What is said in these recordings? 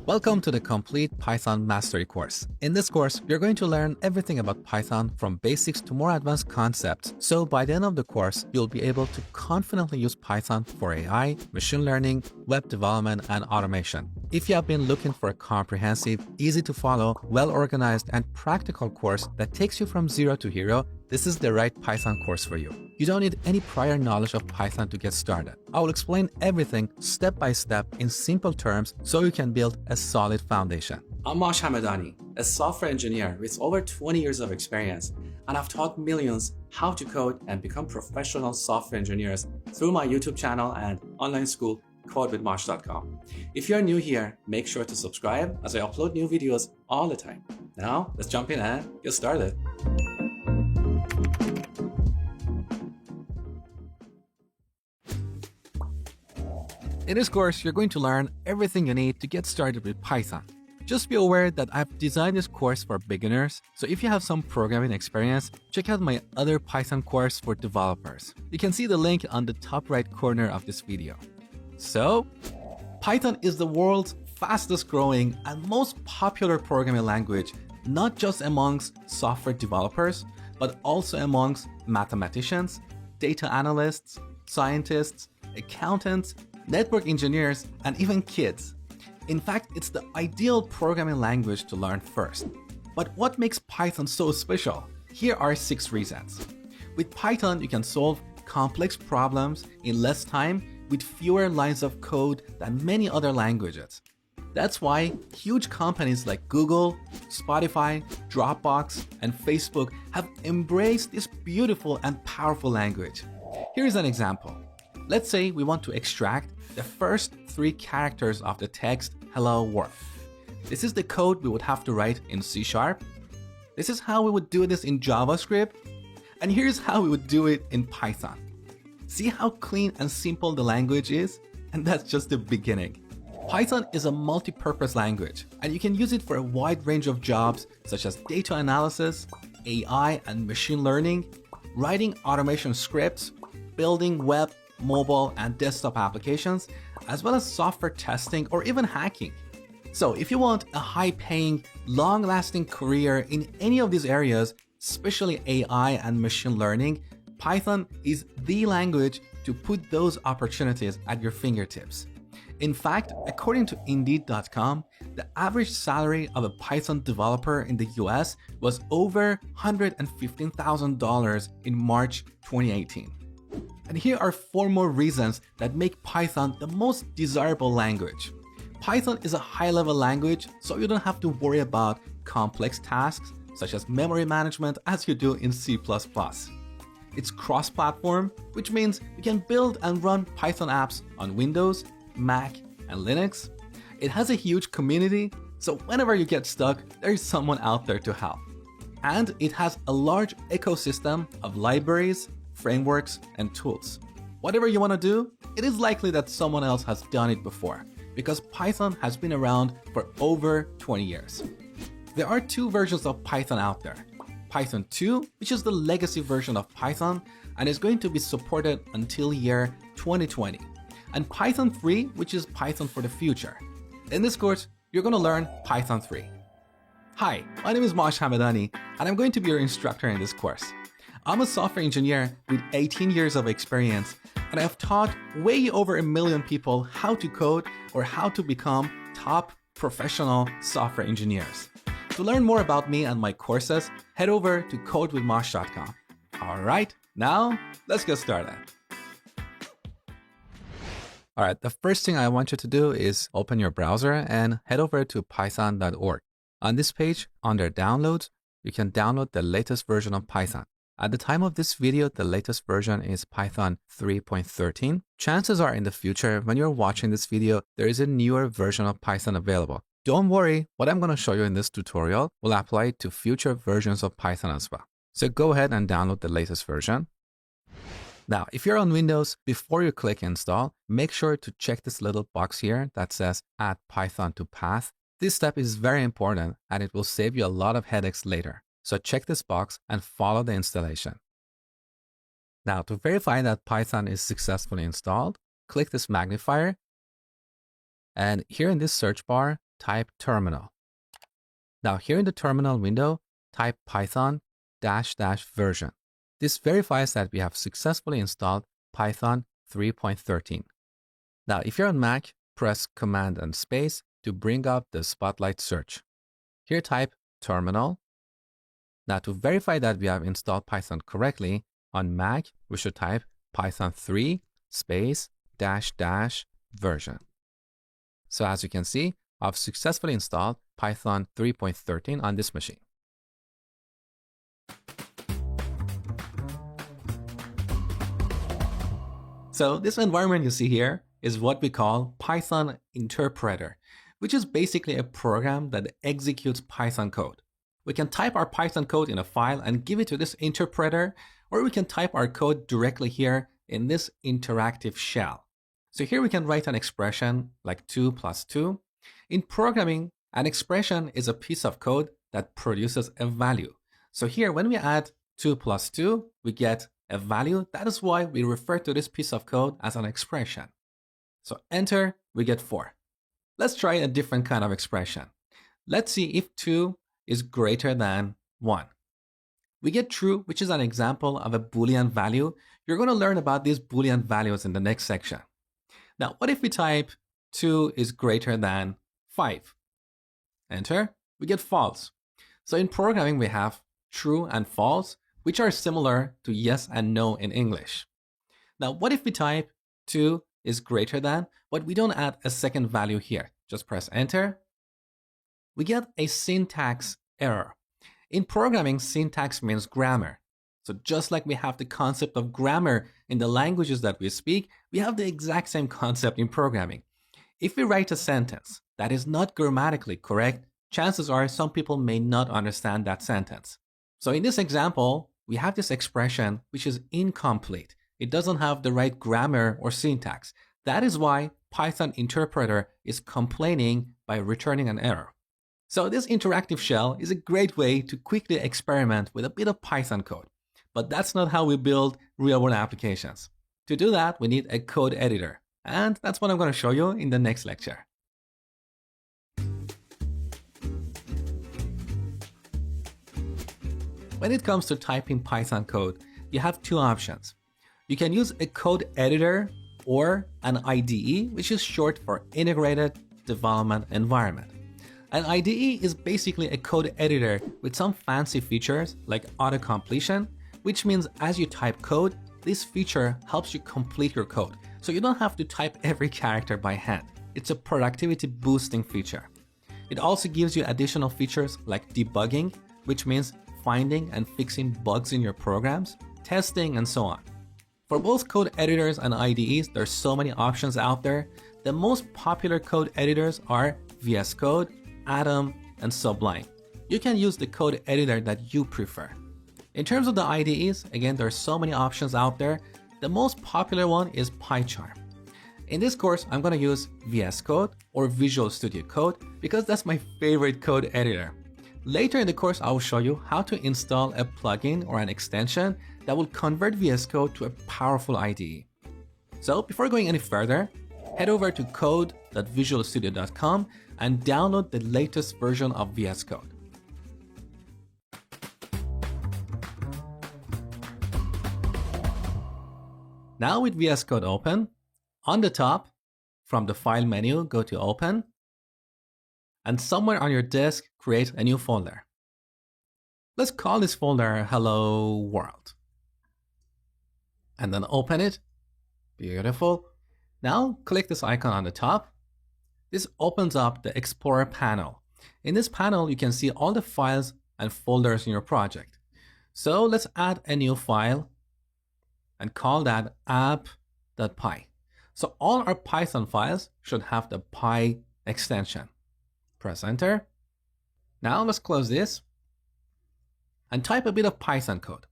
Welcome to the Complete Python Mastery course. In this course, you're going to learn everything about Python from basics to more advanced concepts. So by the end of the course, you'll be able to confidently use Python for AI, machine learning, web development, and automation. If you have been looking for a comprehensive, easy to follow, well-organized, and practical course that takes you from zero to hero, this is the right Python course for you. You don't need any prior knowledge of Python to get started. I will explain everything step by step in simple terms so you can build a solid foundation. I'm Mosh Hamadani, a software engineer with over 20 years of experience, and I've taught millions how to code and become professional software engineers through my YouTube channel and online school, codewithmosh.com. If you're new here, make sure to subscribe as I upload new videos all the time. Now, let's jump in and get started. In this course, you're going to learn everything you need to get started with Python. Just be aware that I've designed this course for beginners, so if you have some programming experience, check out my other Python course for developers. You can see the link on the top right corner of this video. So, Python is the world's fastest growing and most popular programming language, not just amongst software developers, but also amongst mathematicians, data analysts, scientists, accountants, network engineers, and even kids. In fact, it's the ideal programming language to learn first. But what makes Python so special? Here are 6 reasons. With Python, you can solve complex problems in less time with fewer lines of code than many other languages. That's why huge companies like Google, Spotify, Dropbox, and Facebook have embraced this beautiful and powerful language. Here's an example. Let's say we want to extract the first 3 characters of the text "Hello World." This is the code we would have to write in C#. This is how we would do this in JavaScript. And here's how we would do it in Python. See how clean and simple the language is? And that's just the beginning. Python is a multi-purpose language, and you can use it for a wide range of jobs such as data analysis, AI and machine learning, writing automation scripts, building web, mobile, and desktop applications, as well as software testing or even hacking. So if you want a high-paying, long-lasting career in any of these areas, especially AI and machine learning, Python is the language to put those opportunities at your fingertips. In fact, according to Indeed.com, the average salary of a Python developer in the US was over $115,000 in March 2018. And here are 4 more reasons that make Python the most desirable language. Python is a high-level language, so you don't have to worry about complex tasks such as memory management as you do in C++. It's cross-platform, which means you can build and run Python apps on Windows, Mac, and Linux. It has a huge community, so whenever you get stuck, there is someone out there to help. And it has a large ecosystem of libraries, frameworks, and tools. Whatever you want to do, it is likely that someone else has done it before, because Python has been around for over 20 years. There are 2 versions of Python out there. Python 2, which is the legacy version of Python and is going to be supported until year 2020. And Python 3, which is Python for the future. In this course, you're going to learn Python 3. Hi, my name is Mosh Hamadani, and I'm going to be your instructor in this course. I'm a software engineer with 18 years of experience, and I have taught way over 1 million people how to code or how to become top professional software engineers. To learn more about me and my courses, head over to codewithmosh.com. All right, now let's get started. All right, the first thing I want you to do is open your browser and head over to python.org. On this page, under Downloads, you can download the latest version of Python. At the time of this video, the latest version is Python 3.13. Chances are in the future, when you're watching this video, there is a newer version of Python available. Don't worry, what I'm going to show you in this tutorial will apply to future versions of Python as well. So go ahead and download the latest version. Now, if you're on Windows, before you click install, make sure to check this little box here that says add Python to path. This step is very important and it will save you a lot of headaches later. So check this box and follow the installation. Now, to verify that Python is successfully installed, click this magnifier And here in this search bar, type terminal. Now here in the terminal window, type Python -- version. This verifies that we have successfully installed Python 3.13. Now, if you're on Mac, press Command and Space to bring up the Spotlight search. Here type terminal. Now to verify that we have installed Python correctly, on Mac, we should type Python 3 space -- version. So as you can see, I've successfully installed Python 3.13 on this machine. So this environment you see here is what we call Python interpreter, which is basically a program that executes Python code. We can type our Python code in a file and give it to this interpreter, or we can type our code directly here in this interactive shell. So here we can write an expression like 2 + 2. In programming, an expression is a piece of code that produces a value. So here, when we add 2 + 2, we get a value. That is why we refer to this piece of code as an expression. So enter, we get 4. Let's try a different kind of expression. Let's see if 2 is greater than 1. We get true, which is an example of a Boolean value. You're going to learn about these Boolean values in the next section. Now, what if we type 2 is greater than 5? Enter, we get false. So in programming, we have true and false, which are similar to yes and no in English. Now, what if we type 2 is greater than, but we don't add a second value here? Just press enter. We get a syntax error. In programming, syntax means grammar. So just like we have the concept of grammar in the languages that we speak, we have the exact same concept in programming. If we write a sentence that is not grammatically correct, chances are some people may not understand that sentence. So in this example, we have this expression which is incomplete. It doesn't have the right grammar or syntax. That is why Python interpreter is complaining by returning an error. So this interactive shell is a great way to quickly experiment with a bit of Python code. But that's not how we build real-world applications. To do that, we need a code editor. And that's what I'm going to show you in the next lecture. When it comes to typing Python code, you have two options. You can use a code editor or an IDE, which is short for Integrated Development Environment. An IDE is basically a code editor with some fancy features like auto-completion, which means as you type code, this feature helps you complete your code. So you don't have to type every character by hand. It's a productivity boosting feature. It also gives you additional features like debugging, which means finding and fixing bugs in your programs, testing, and so on. For both code editors and IDEs, there's so many options out there. The most popular code editors are VS Code, Atom, and Sublime. You can use the code editor that you prefer. In terms of the IDEs, again, there are so many options out there. The most popular one is PyCharm. In this course, I'm going to use VS Code or Visual Studio Code because that's my favorite code editor. Later in the course, I will show you how to install a plugin or an extension that will convert VS Code to a powerful IDE. So before going any further, head over to code.visualstudio.com and download the latest version of VS Code. Now with VS Code open, on the top, from the File menu, go to Open, and somewhere on your disk, create a new folder. Let's call this folder Hello World. And then open it. Beautiful. Now click this icon on the top. This opens up the Explorer panel. In this panel, you can see all the files and folders in your project. So let's add a new file and call that app.py. So all our Python files should have the py extension. Press enter. Now let's close this and type a bit of Python code.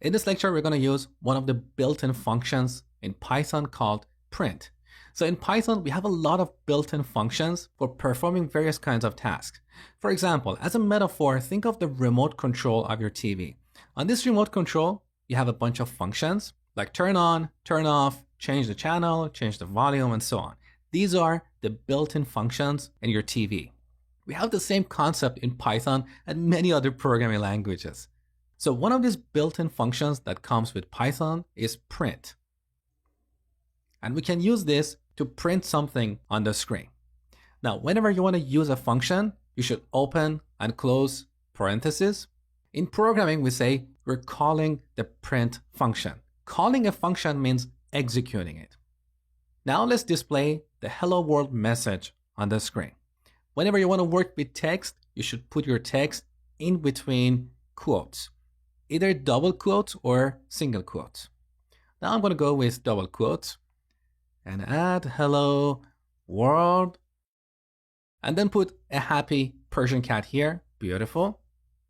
In this lecture, we're going to use one of the built-in functions in Python called print. So in Python, we have a lot of built-in functions for performing various kinds of tasks. For example, as a metaphor, think of the remote control of your TV. On this remote control, you have a bunch of functions like turn on, turn off, change the channel, change the volume, and so on. These are the built-in functions in your TV. We have the same concept in Python and many other programming languages. So one of these built-in functions that comes with Python is print. And we can use this to print something on the screen. Now, whenever you want to use a function, you should open and close parentheses. In programming, we say we're calling the print function. Calling a function means executing it. Now let's display the hello world message on the screen. Whenever you want to work with text, you should put your text in between quotes, either double quotes or single quotes. Now I'm going to go with double quotes and add hello world, and then put a happy Persian cat here. Beautiful.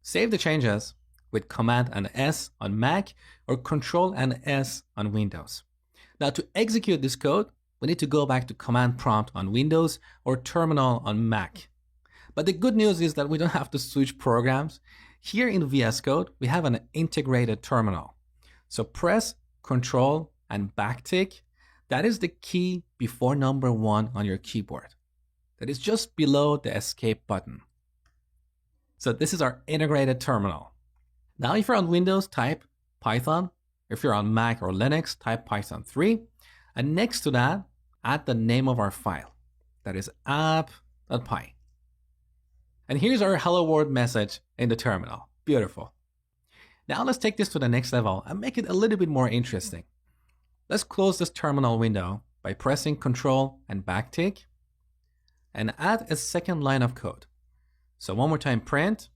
Save the changes with Command and S on Mac or Control and S on Windows. Now to execute this code, we need to go back to Command Prompt on Windows or Terminal on Mac. But the good news is that we don't have to switch programs. Here in VS Code, we have an integrated terminal. So press Control and backtick. That is the key before number 1 on your keyboard. That is just below the escape button. So this is our integrated terminal. Now if you're on Windows, type Python. If you're on Mac or Linux, type Python 3. And next to that, add the name of our file. That is app.py. And here's our hello world message in the terminal. Beautiful. Now let's take this to the next level and make it a little bit more interesting. Let's close this terminal window by pressing Control and backtick and add a second line of code. So one more time, print.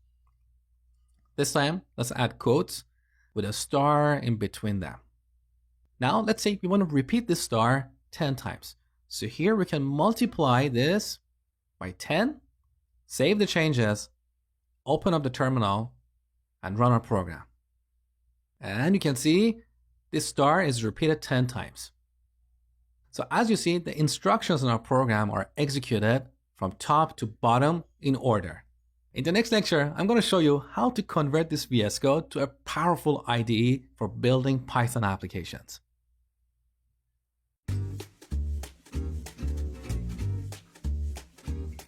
This time, let's add quotes with a star in between them. Now, let's say we want to repeat this star 10 times. So here we can multiply this by 10, save the changes, open up the terminal, and run our program. And you can see this star is repeated 10 times. So as you see, the instructions in our program are executed from top to bottom in order. In the next lecture, I'm going to show you how to convert this VS Code to a powerful IDE for building Python applications.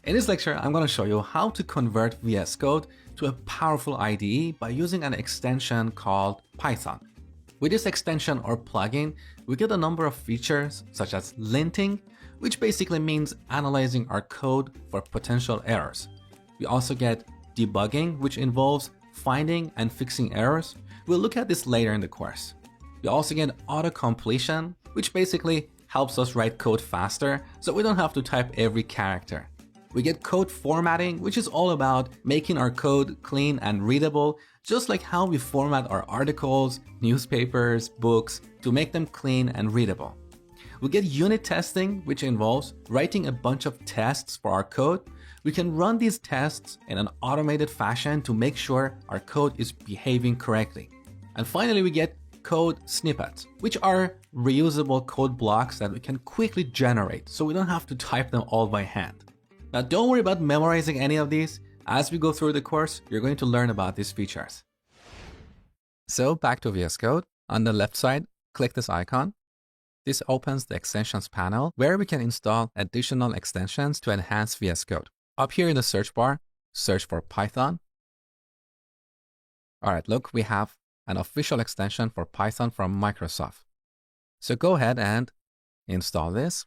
In this lecture, I'm going to show you how to convert VS Code to a powerful IDE by using an extension called Python. With this extension or plugin, we get a number of features such as linting, which basically means analyzing our code for potential errors. We also get debugging, which involves finding and fixing errors. We'll look at this later in the course. We also get auto-completion, which basically helps us write code faster, so we don't have to type every character. We get code formatting, which is all about making our code clean and readable, just like how we format our articles, newspapers, books, to make them clean and readable. We get unit testing, which involves writing a bunch of tests for our code. We can run these tests in an automated fashion to make sure our code is behaving correctly. And finally, we get code snippets, which are reusable code blocks that we can quickly generate, so we don't have to type them all by hand. Now, don't worry about memorizing any of these. As we go through the course, you're going to learn about these features. So back to VS Code. On the left side, click this icon. This opens the extensions panel where we can install additional extensions to enhance VS Code. Up here in the search bar, search for Python. All right, look, we have an official extension for Python from Microsoft. So go ahead and install this.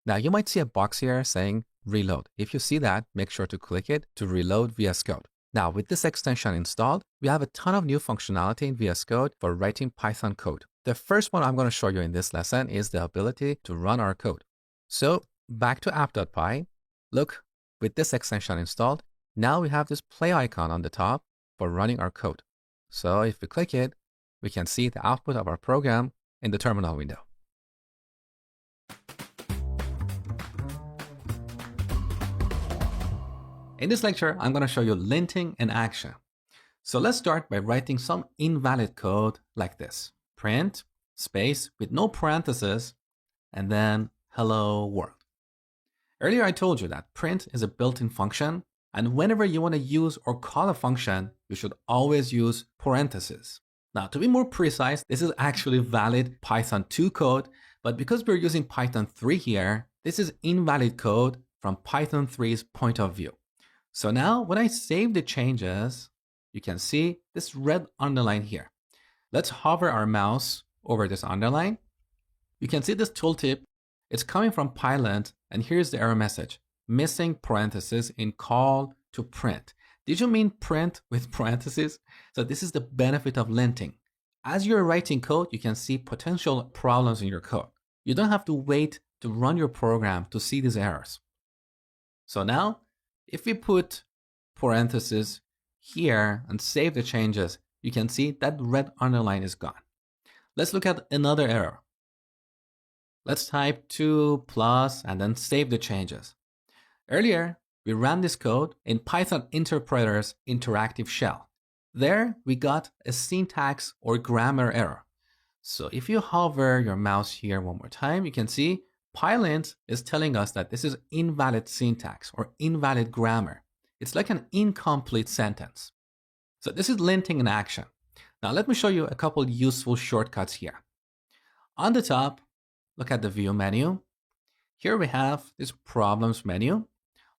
Now you might see a box here saying reload. If you see that, make sure to click it to reload VS Code. Now with this extension installed, we have a ton of new functionality in VS Code for writing Python code. The first one I'm going to show you in this lesson is the ability to run our code. So back to app.py, look, with this extension installed, now we have this play icon on the top for running our code. So if we click it, we can see the output of our program in the terminal window. In this lecture, I'm going to show you linting in action. So let's start by writing some invalid code like this. Print, space, with no parentheses, and then hello world. Earlier I told you that print is a built-in function, and whenever you want to use or call a function, you should always use parentheses. Now, to be more precise, this is actually valid Python 2 code, but because we're using Python 3 here, This is invalid code from Python 3's point of view. So now when I save the changes, you can see this red underline here. Let's hover our mouse over this underline. You can see this tooltip. It's coming from Pylint, and here's the error message. Missing parentheses in call to print. Did you mean print with parentheses? So this is the benefit of linting. As you're writing code, you can see potential problems in your code. You don't have to wait to run your program to see these errors. So now, if we put parentheses here and save the changes, you can see that red underline is gone. Let's look at another error. Let's type 2 plus and then save the changes. Earlier, we ran this code in Python interpreter's interactive shell. There, we got a syntax or grammar error. So if you hover your mouse here one more time, you can see Pylint is telling us that this is invalid syntax or invalid grammar. It's like an incomplete sentence. So this is linting in action. Now let me show you a couple useful shortcuts here. On the top, look at the view menu. Here we have this problems menu.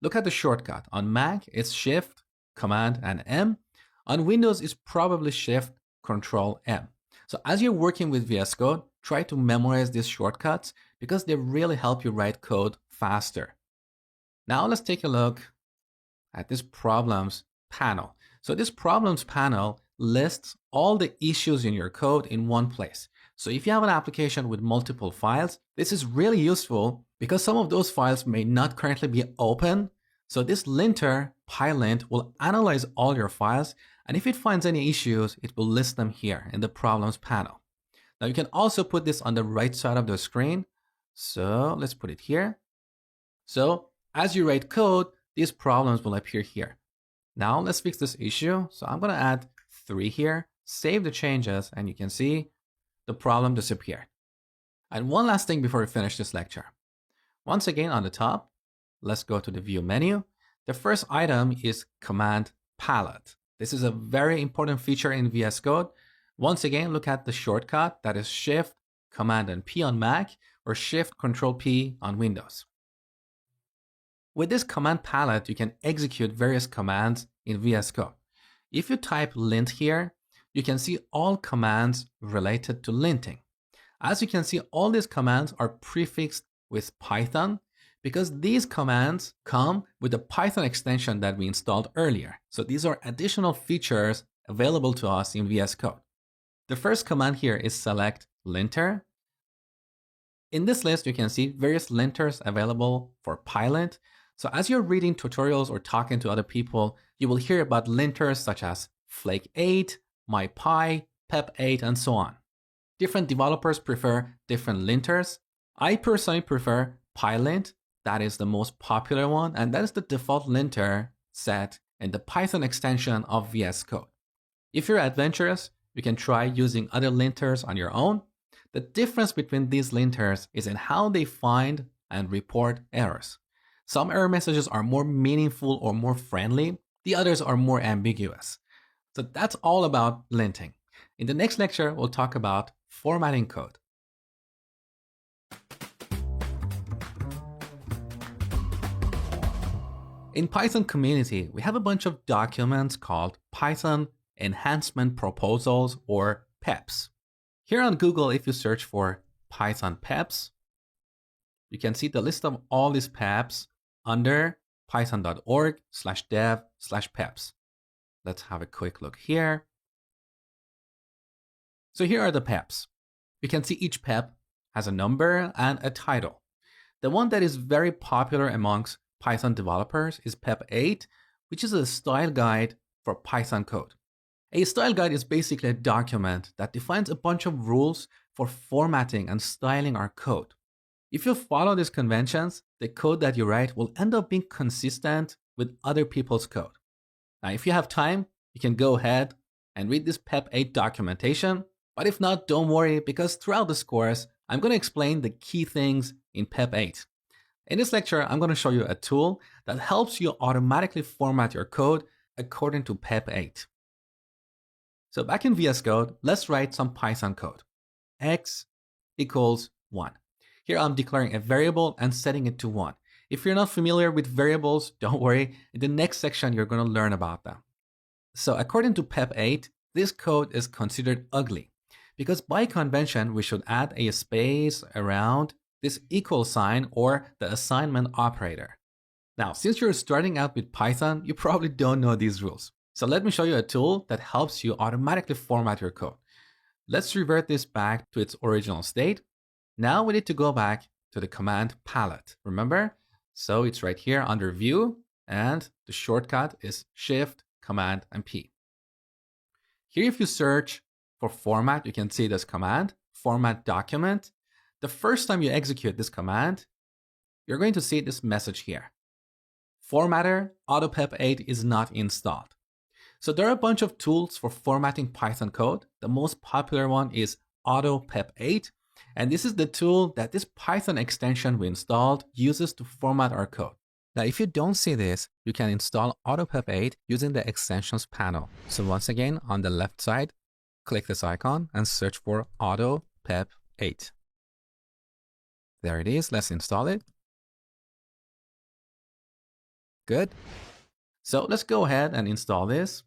Look at the shortcut. On Mac, it's Shift, Command, and M. On Windows, it's probably Shift, Control, M. So as you're working with VS Code, try to memorize these shortcuts because they really help you write code faster. Now let's take a look at this problems panel. So this problems panel lists all the issues in your code in one place. So if you have an application with multiple files, this is really useful because some of those files may not currently be open. So this linter, Pylint, will analyze all your files, and if it finds any issues, it will list them here in the problems panel. Now you can also put this on the right side of the screen. So let's put it here. So as you write code, these problems will appear here. Now let's fix this issue. So I'm going to add 3 here, save the changes, and you can see the problem disappeared. And one last thing before we finish this lecture. Once again on the top, let's go to the view menu. The first item is command palette. This is a very important feature in VS Code. Once again, look at the shortcut that is Shift, Command, and P on Mac or Shift, Control, P on Windows. With this command palette, you can execute various commands in VS Code. If you type lint here, you can see all commands related to linting. As you can see, all these commands are prefixed with Python because these commands come with the Python extension that we installed earlier. So these are additional features available to us in VS Code. The first command here is select linter. In this list, you can see various linters available for Pylint. So as you're reading tutorials or talking to other people, you will hear about linters such as Flake 8, MyPy, Pep8, and so on. Different developers prefer different linters. I personally prefer Pylint. That is the most popular one, and that is the default linter set in the Python extension of VS Code. If you're adventurous, you can try using other linters on your own. The difference between these linters is in how they find and report errors. Some error messages are more meaningful or more friendly. The others are more ambiguous. So that's all about linting. In the next lecture, we'll talk about formatting code. In Python community, we have a bunch of documents called Python Enhancement Proposals or PEPs. Here on Google, if you search for Python PEPs, you can see the list of all these PEPs under python.org/dev/PEPs. Let's have a quick look here. So here are the PEPs. You can see each PEP has a number and a title. The one that is very popular amongst Python developers is Pep8, which is a style guide for Python code. A style guide is basically a document that defines a bunch of rules for formatting and styling our code. If you follow these conventions, the code that you write will end up being consistent with other people's code. Now, if you have time, you can go ahead and read this Pep8 documentation. But if not, don't worry, because throughout this course, I'm going to explain the key things in Pep8. In this lecture, I'm going to show you a tool that helps you automatically format your code according to Pep8. So back in VS Code, let's write some Python code. X = 1. Here I'm declaring a variable and setting it to 1. If you're not familiar with variables, don't worry. In the next section, you're going to learn about them. So according to PEP 8, this code is considered ugly because by convention, we should add a space around this equal sign or the assignment operator. Now, since you're starting out with Python, you probably don't know these rules. So let me show you a tool that helps you automatically format your code. Let's revert this back to its original state. Now we need to go back to the command palette. Remember? So it's right here under View, and the shortcut is Shift, Command, and P. Here, if you search for format, you can see this command, format document. The first time you execute this command, you're going to see this message here. Formatter AutoPEP 8 is not installed. So there are a bunch of tools for formatting Python code. The most popular one is AutoPEP 8. And this is the tool that this Python extension we installed uses to format our code. Now, if you don't see this, you can install AutoPEP 8 using the extensions panel. So once again, on the left side, click this icon and search for AutoPEP 8. There it is. Let's install it. Good. So let's go ahead and install this.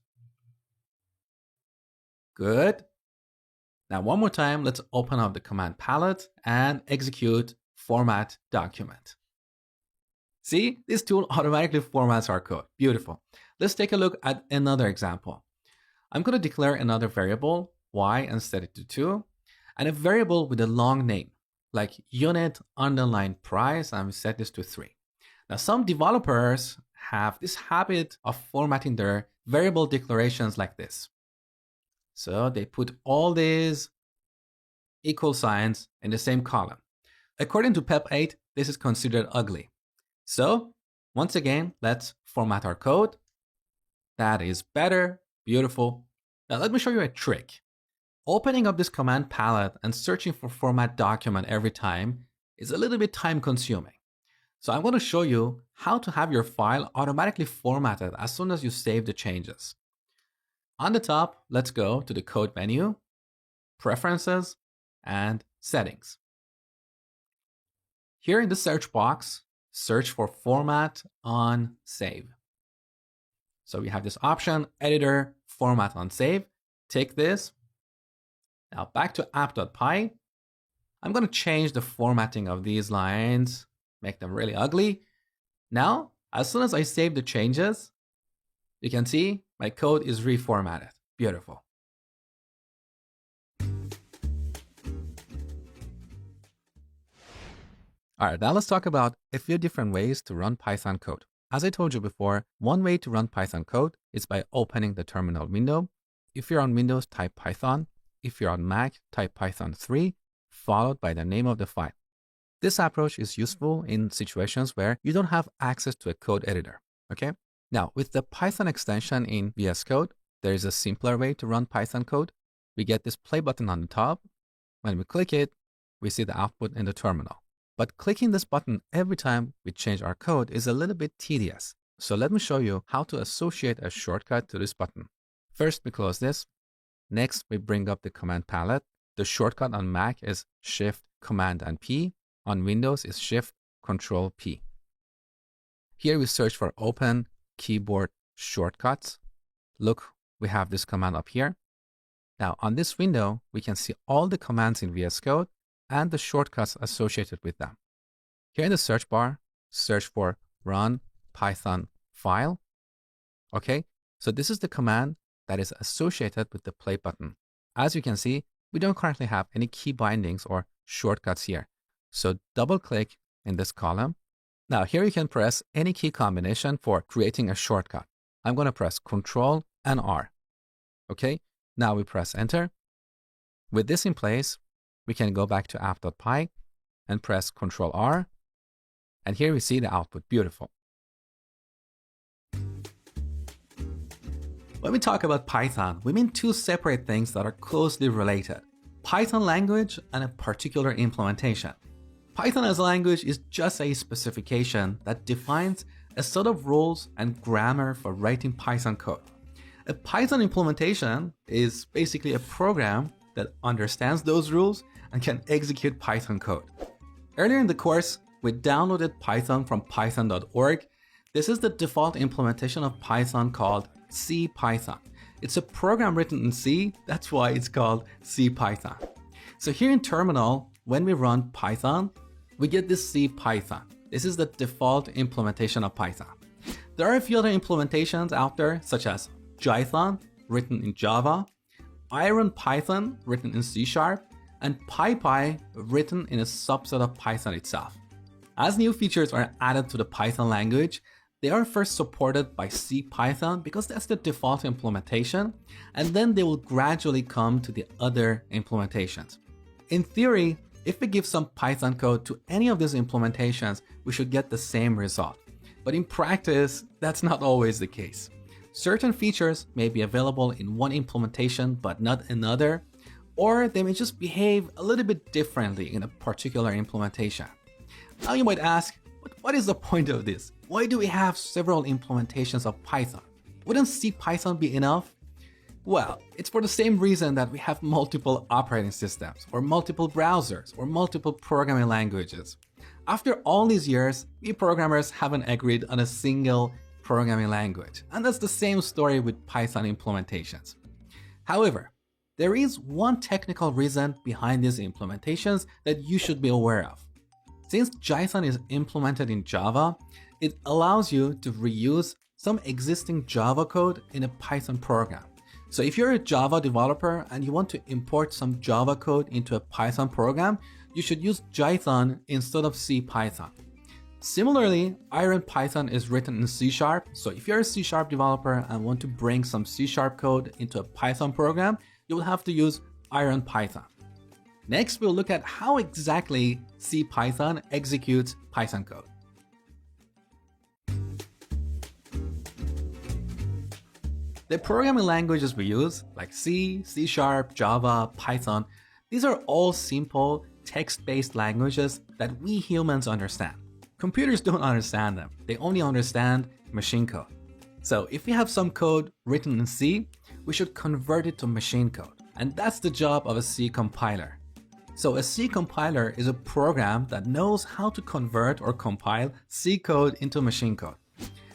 Good. Now, one more time, let's open up the command palette and execute format document. See, this tool automatically formats our code. Beautiful. Let's take a look at another example. I'm going to declare another variable, y, and set it to 2, and a variable with a long name, like unit underline price, and we set this to 3. Now, some developers have this habit of formatting their variable declarations like this. So they put all these equal signs in the same column. According to PEP 8, this is considered ugly. So once again, let's format our code. That is better. Beautiful. Now let me show you a trick. Opening up this command palette and searching for format document every time is a little bit time consuming. So I'm going to show you how to have your file automatically formatted as soon as you save the changes. On the top, let's go to the Code menu, Preferences, and Settings. Here in the search box, search for Format on Save. So we have this option, Editor, Format on Save. Take this. Now back to app.py. I'm going to change the formatting of these lines, make them really ugly. Now, as soon as I save the changes, you can see my code is reformatted. Beautiful. All right, now let's talk about a few different ways to run Python code. As I told you before, one way to run Python code is by opening the terminal window. If you're on Windows, type Python. If you're on Mac, type Python 3, followed by the name of the file. This approach is useful in situations where you don't have access to a code editor, okay? Now, with the Python extension in VS Code, there is a simpler way to run Python code. We get this play button on the top. When we click it, we see the output in the terminal. But clicking this button every time we change our code is a little bit tedious. So let me show you how to associate a shortcut to this button. First, we close this. Next, we bring up the command palette. The shortcut on Mac is Shift, Command, and P. On Windows is Shift, Control, P. Here we search for Open Keyboard Shortcuts. Look, we have this command up here. Now on this window, we can see all the commands in VS Code and the shortcuts associated with them. Here in the search bar, search for Run Python File. Okay, so this is the command that is associated with the play button. As you can see, we don't currently have any key bindings or shortcuts here. So double click in this column. Now here you can press any key combination for creating a shortcut. I'm going to press Control and R. Okay, now we press Enter. With this in place, we can go back to app.py and press Control R. And here we see the output. Beautiful. When we talk about Python, we mean two separate things that are closely related: Python language and a particular implementation. Python as a language is just a specification that defines a set of rules and grammar for writing Python code. A Python implementation is basically a program that understands those rules and can execute Python code. Earlier in the course, we downloaded Python from python.org. This is the default implementation of Python called CPython. It's a program written in C, that's why it's called CPython. So here in terminal, when we run Python, we get this CPython. This is the default implementation of Python. There are a few other implementations out there, such as Jython, written in Java, IronPython, written in C#, and PyPy, written in a subset of Python itself. As new features are added to the Python language, they are first supported by CPython because that's the default implementation, and then they will gradually come to the other implementations. In theory, if we give some Python code to any of these implementations, we should get the same result. But in practice, that's not always the case. Certain features may be available in one implementation but not another, or they may just behave a little bit differently in a particular implementation. Now you might ask, what is the point of this? Why do we have several implementations of Python? Wouldn't CPython be enough? Well, it's for the same reason that we have multiple operating systems, or multiple browsers, or multiple programming languages. After all these years, we programmers haven't agreed on a single programming language, and that's the same story with Python implementations. However, there is one technical reason behind these implementations that you should be aware of. Since Jython is implemented in Java, it allows you to reuse some existing Java code in a Python program. So if you're a Java developer and you want to import some Java code into a Python program, you should use Jython instead of CPython. Similarly, IronPython is written in C#, so if you're a C# developer and want to bring some C# code into a Python program, you will have to use IronPython. Next, we'll look at how exactly CPython executes Python code. The programming languages we use, like C, C#, Java, Python, these are all simple text-based languages that we humans understand. Computers don't understand them. They only understand machine code. So if we have some code written in C, we should convert it to machine code. And that's the job of a C compiler. So a C compiler is a program that knows how to convert or compile C code into machine code.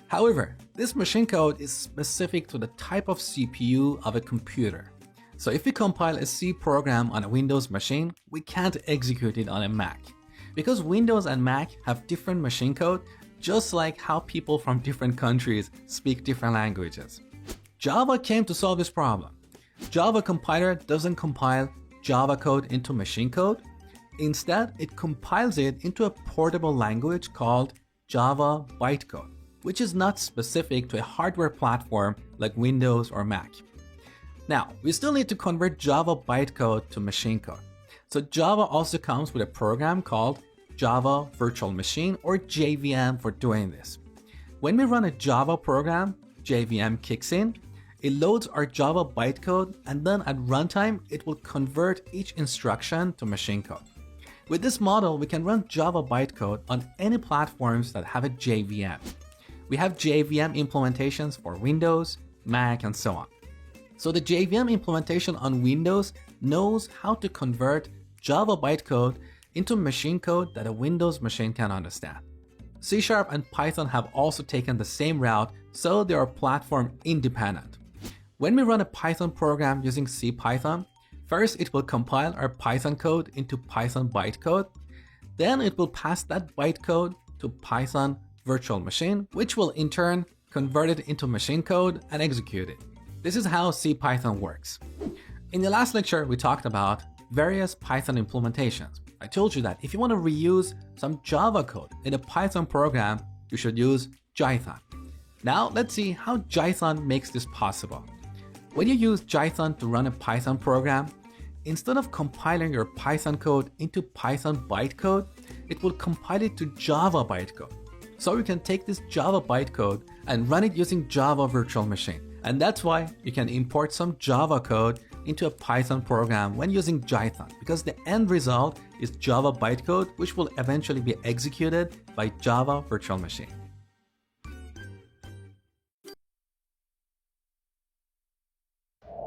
However, this machine code is specific to the type of CPU of a computer. So if we compile a C program on a Windows machine, we can't execute it on a Mac. Because Windows and Mac have different machine code, just like how people from different countries speak different languages. Java came to solve this problem. Java compiler doesn't compile Java code into machine code. Instead, it compiles it into a portable language called Java bytecode, which is not specific to a hardware platform like Windows or Mac. Now, we still need to convert Java bytecode to machine code. So Java also comes with a program called Java Virtual Machine, or JVM, for doing this. When we run a Java program, JVM kicks in, it loads our Java bytecode, and then at runtime, it will convert each instruction to machine code. With this model, we can run Java bytecode on any platforms that have a JVM. We have JVM implementations for Windows, Mac, and so on. So the JVM implementation on Windows knows how to convert Java bytecode into machine code that a Windows machine can understand. C# and Python have also taken the same route, so they are platform independent. When we run a Python program using CPython, first it will compile our Python code into Python bytecode, then it will pass that bytecode to Python virtual machine, which will in turn convert it into machine code and execute it. This is how CPython works. In the last lecture, we talked about various Python implementations. I told you that if you want to reuse some Java code in a Python program, you should use Jython. Now let's see how Jython makes this possible. When you use Jython to run a Python program, instead of compiling your Python code into Python bytecode, it will compile it to Java bytecode. So you can take this Java bytecode and run it using Java Virtual Machine. And that's why you can import some Java code into a Python program when using Jython, because the end result is Java bytecode, which will eventually be executed by Java Virtual Machine.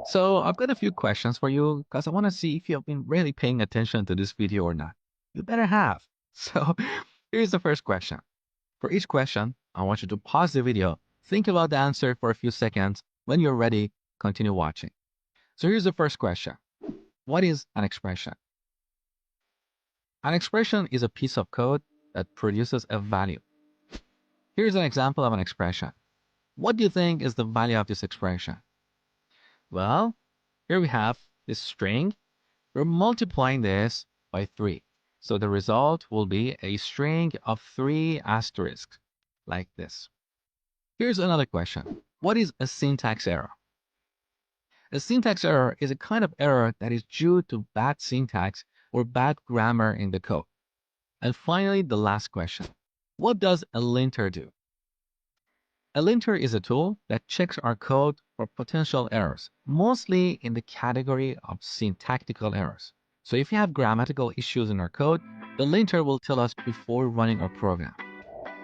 So I've got a few questions for you because I want to see if you've been really paying attention to this video or not. You better have. So here's the first question. For each question, I want you to pause the video, think about the answer for a few seconds. When you're ready, continue watching. So here's the first question. What is an expression? An expression is a piece of code that produces a value. Here's an example of an expression. What do you think is the value of this expression? Well, here we have this string. We're multiplying this by 3. So the result will be a string of 3 asterisks, like this. Here's another question. What is a syntax error? A syntax error is a kind of error that is due to bad syntax or bad grammar in the code. And finally, the last question. What does a linter do? A linter is a tool that checks our code for potential errors, mostly in the category of syntactical errors. So if you have grammatical issues in our code, the linter will tell us before running our program.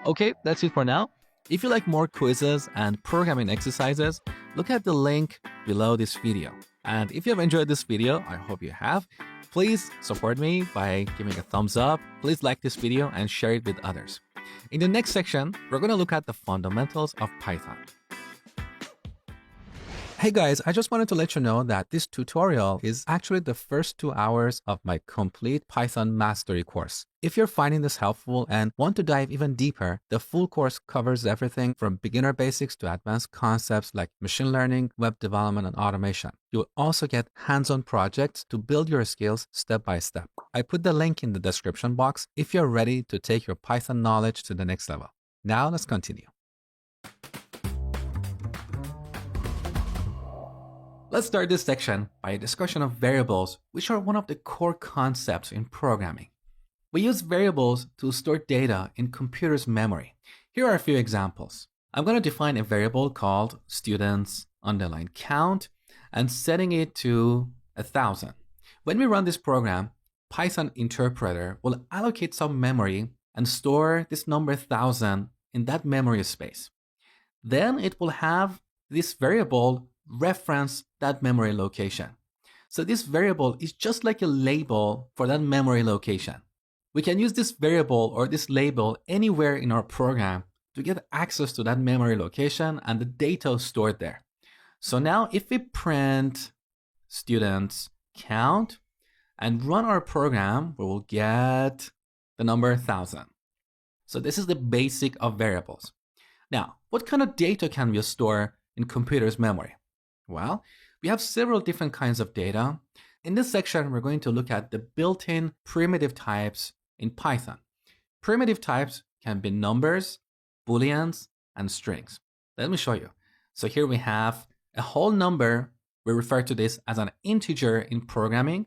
Okay, that's it for now. If you like more quizzes and programming exercises, look at the link below this video. And if you have enjoyed this video, I hope you have, please support me by giving a thumbs up. Please like this video and share it with others. In the next section, we're going to look at the fundamentals of Python. Hey guys, I just wanted to let you know that this tutorial is actually the first 2 hours of my complete Python mastery course. If you're finding this helpful and want to dive even deeper, the full course covers everything from beginner basics to advanced concepts like machine learning, web development, and automation. You'll also get hands-on projects to build your skills step by step. I put the link in the description box if you're ready to take your Python knowledge to the next level. Now let's continue. Let's start this section by a discussion of variables, which are one of the core concepts in programming. We use variables to store data in computers' memory. Here are a few examples. I'm going to define a variable called students_count and setting it to 1,000. When we run this program, Python interpreter will allocate some memory and store this number 1,000 in that memory space. Then it will have this variable reference that memory location. So this variable is just like a label for that memory location. We can use this variable or this label anywhere in our program to get access to that memory location and the data stored there. So now if we print students count and run our program, we will get the number 1,000. So this is the basic of variables. Now, what kind of data can we store in computer's memory? Well, we have several different kinds of data. In this section, we're going to look at the built-in primitive types in Python. Primitive types can be numbers, booleans, and strings. Let me show you. So here we have a whole number. We refer to this as an integer in programming.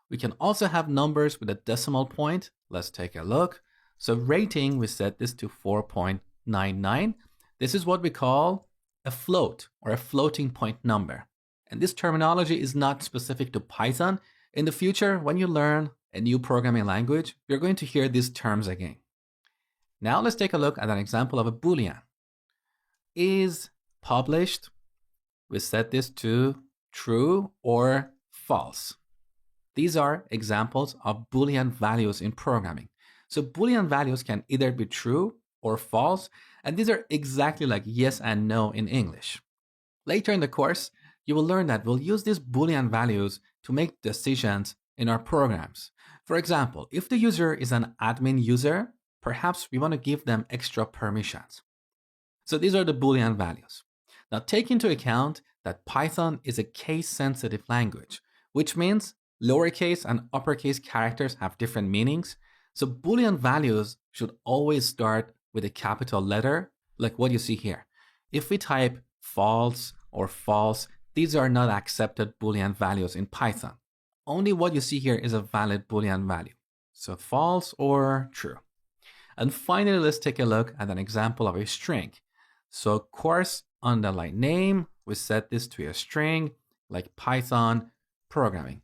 We can also have numbers with a decimal point. Let's take a look. So rating, we set this to 4.99. This is what we call a float or a floating point number. And this terminology is not specific to Python. In the future, when you learn a new programming language, you're going to hear these terms again. Now let's take a look at an example of a Boolean. Is published, we set this to true or false. These are examples of Boolean values in programming. So Boolean values can either be true or false, and these are exactly like yes and no in English. Later in the course, you will learn that we'll use these Boolean values to make decisions in our programs. For example, if the user is an admin user, perhaps we want to give them extra permissions. So these are the Boolean values. Now take into account that Python is a case-sensitive language, which means lowercase and uppercase characters have different meanings. So Boolean values should always start with a capital letter, like what you see here. If we type false or false, these are not accepted Boolean values in Python. Only what you see here is a valid Boolean value. So false or true. And finally, let's take a look at an example of a string. So course underline name, we set this to a string like Python programming.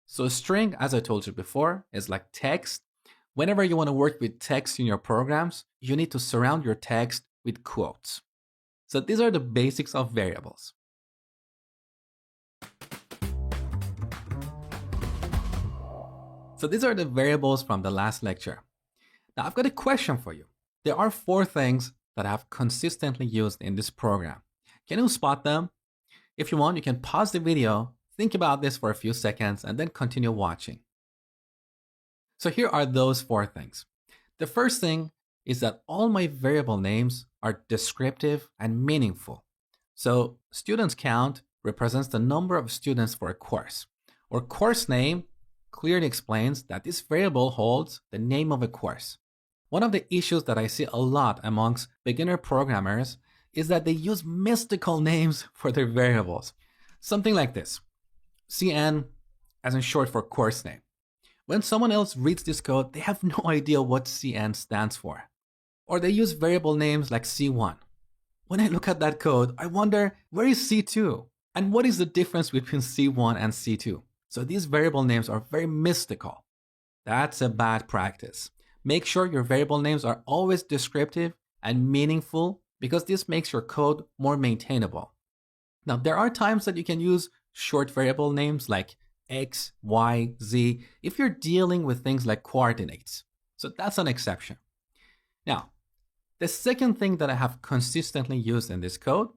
So a string, as I told you before, is like text. Whenever you want to work with text in your programs, you need to surround your text with quotes. So these are the basics of variables. So these are the variables from the last lecture. Now I've got a question for you. There are 4 things that I've consistently used in this program. Can you spot them? If you want, you can pause the video, think about this for a few seconds, and then continue watching. So here are those 4 things. The first thing is that all my variable names are descriptive and meaningful. So students count represents the number of students for a course, or course name clearly explains that this variable holds the name of a course. One of the issues that I see a lot amongst beginner programmers is that they use mystical names for their variables. Something like this, CN as in short for course name. When someone else reads this code, they have no idea what CN stands for. Or they use variable names like C1. When I look at that code, I wonder, where is C2? And what is the difference between C1 and C2? So these variable names are very mystical. That's a bad practice. Make sure your variable names are always descriptive and meaningful because this makes your code more maintainable. Now, there are times that you can use short variable names like X, Y, Z if you're dealing with things like coordinates. So that's an exception. Now, the second thing that I have consistently used in this code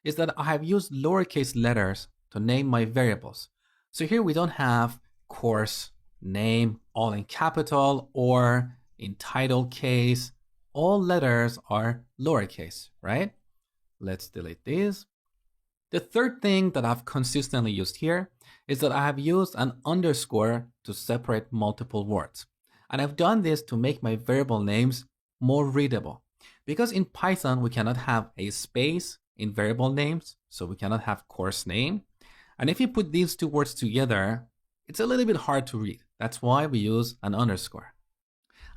is that I have used lowercase letters to name my variables. So here we don't have course name all in capital or in title case. All letters are lowercase, right? Let's delete these. The third thing that I've consistently used here is that I have used an underscore to separate multiple words. And I've done this to make my variable names more readable. Because in Python, we cannot have a space in variable names, so we cannot have course name. And if you put these 2 words together, it's a little bit hard to read. That's why we use an underscore.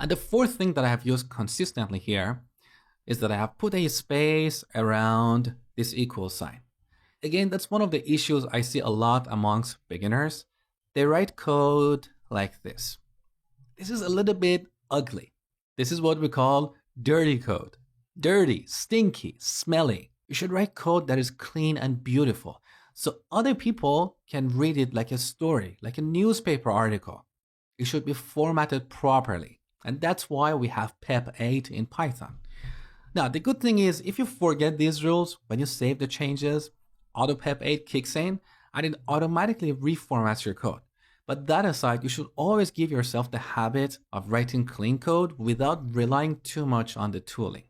And the fourth thing that I have used consistently here is that I have put a space around this equal sign. Again, that's one of the issues I see a lot amongst beginners. They write code like this. This is a little bit ugly. This is what we call dirty code. Dirty, stinky, smelly. You should write code that is clean and beautiful so other people can read it like a story, like a newspaper article. It should be formatted properly. And that's why we have PEP 8 in Python. Now, the good thing is if you forget these rules, when you save the changes, AutoPEP 8 kicks in and it automatically reformats your code. But that aside, you should always give yourself the habit of writing clean code without relying too much on the tooling.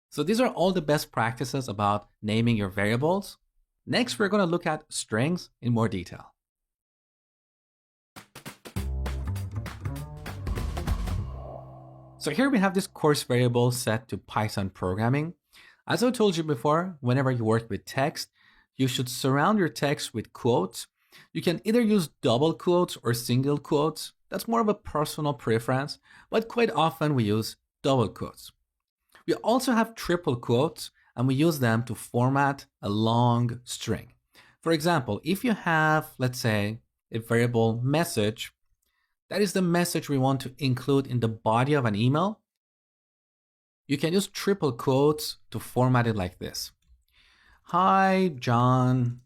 So these are all the best practices about naming your variables. Next, we're going to look at strings in more detail. So here we have this course variable set to Python programming. As I told you before, whenever you work with text, you should surround your text with quotes. You can either use double quotes or single quotes. That's more of a personal preference, but quite often we use double quotes. We also have triple quotes, and we use them to format a long string. For example, if you have, let's say, a variable message, that is the message we want to include in the body of an email, you can use triple quotes to format it like this. Hi, John.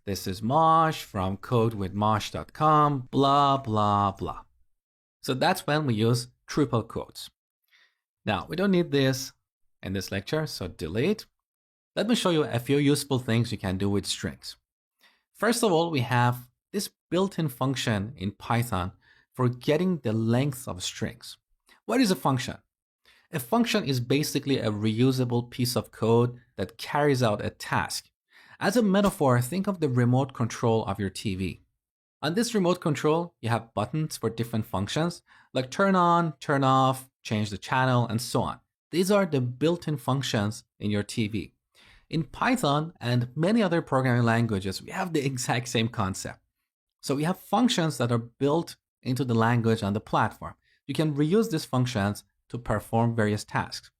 This is Mosh from codewithmosh.com, blah, blah, blah. So that's when we use triple quotes. Now, we don't need this in this lecture, so delete. Let me show you a few useful things you can do with strings. First of all, we have this built-in function in Python for getting the length of strings. What is a function? A function is basically a reusable piece of code that carries out a task. As a metaphor, think of the remote control of your TV. On this remote control, you have buttons for different functions, like turn on, turn off, change the channel, and so on. These are the built-in functions in your TV. In Python and many other programming languages, we have the exact same concept. So we have functions that are built into the language and the platform. You can reuse these functions to perform various tasks.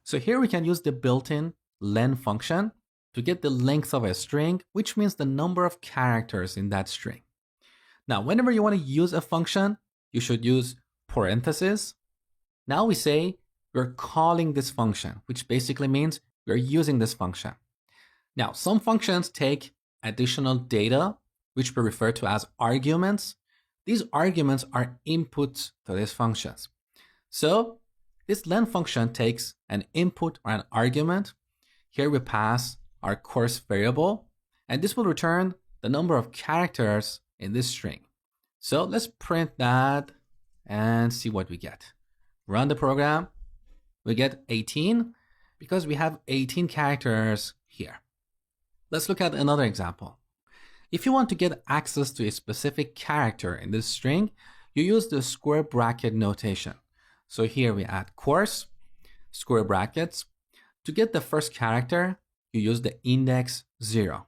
So here we can use the built-in len function to get the length of a string, which means the number of characters in that string. Now, whenever you want to use a function, you should use parentheses. Now we say we're calling this function, which basically means we're using this function. Now, some functions take additional data, which we refer to as arguments. These arguments are inputs to these functions. So This len function takes an input or an argument. Here we pass our course variable, and this will return the number of characters in this string. So let's print that and see what we get. Run the program. We get 18 because we have 18 characters here. Let's look at another example. If you want to get access to a specific character in this string, you use the square bracket notation. So here we add course, square brackets. To get the first character, you use the index 0.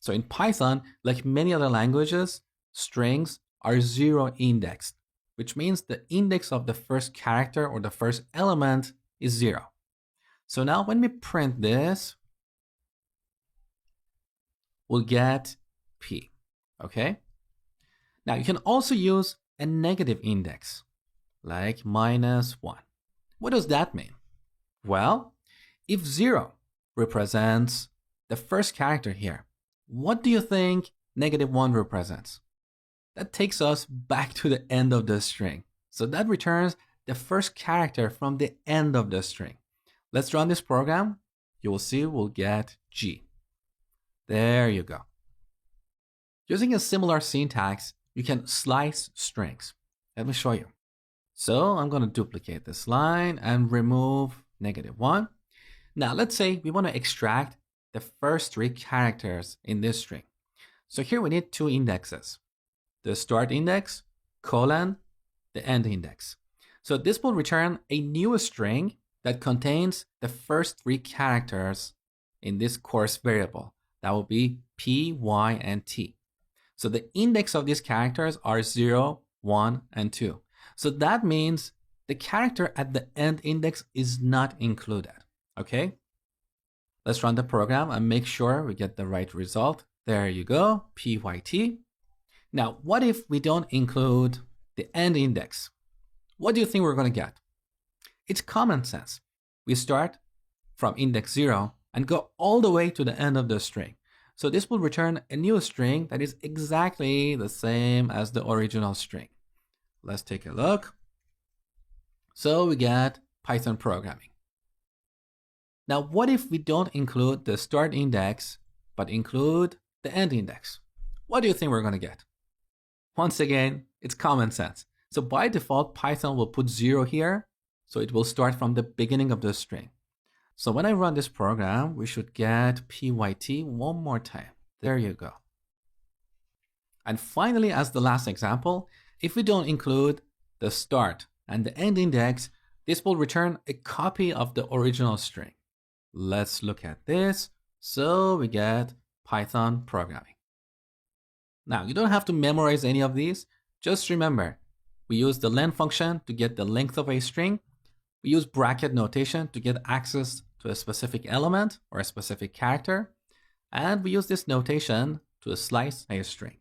So in Python, like many other languages, strings are 0 indexed, which means the index of the first character or the first element is 0. So now when we print this, we'll get P, okay? Now you can also use a negative index, like -1. What does that mean? Well, if 0 represents the first character here, what do you think -1 represents? That takes us back to the end of the string. So that returns the first character from the end of the string. Let's run this program. You will see we'll get G. There you go. Using a similar syntax, you can slice strings. Let me show you. So I'm going to duplicate this line and remove -1. Now let's say we want to extract the first 3 characters in this string. So here we need 2 indexes. The start index, colon, the end index. So this will return a new string that contains the first 3 characters in this course variable. That will be P, Y, and T. So the index of these characters are 0, 1, and 2. So that means the character at the end index is not included, okay? Let's run the program and make sure we get the right result. There you go, PYT. Now, what if we don't include the end index? What do you think we're going to get? It's common sense. We start from index 0 and go all the way to the end of the string. So this will return a new string that is exactly the same as the original string. Let's take a look. So we get Python programming. Now, what if we don't include the start index, but include the end index? What do you think we're going to get? Once again, it's common sense. So by default, Python will put 0 here. So it will start from the beginning of the string. So when I run this program, we should get PYT one more time. There you go. And finally, as the last example, if we don't include the start and the end index, this will return a copy of the original string. Let's look at this. So we get Python programming. Now, you don't have to memorize any of these. Just remember, we use the len function to get the length of a string. We use bracket notation to get access to a specific element or a specific character. And we use this notation to slice a string.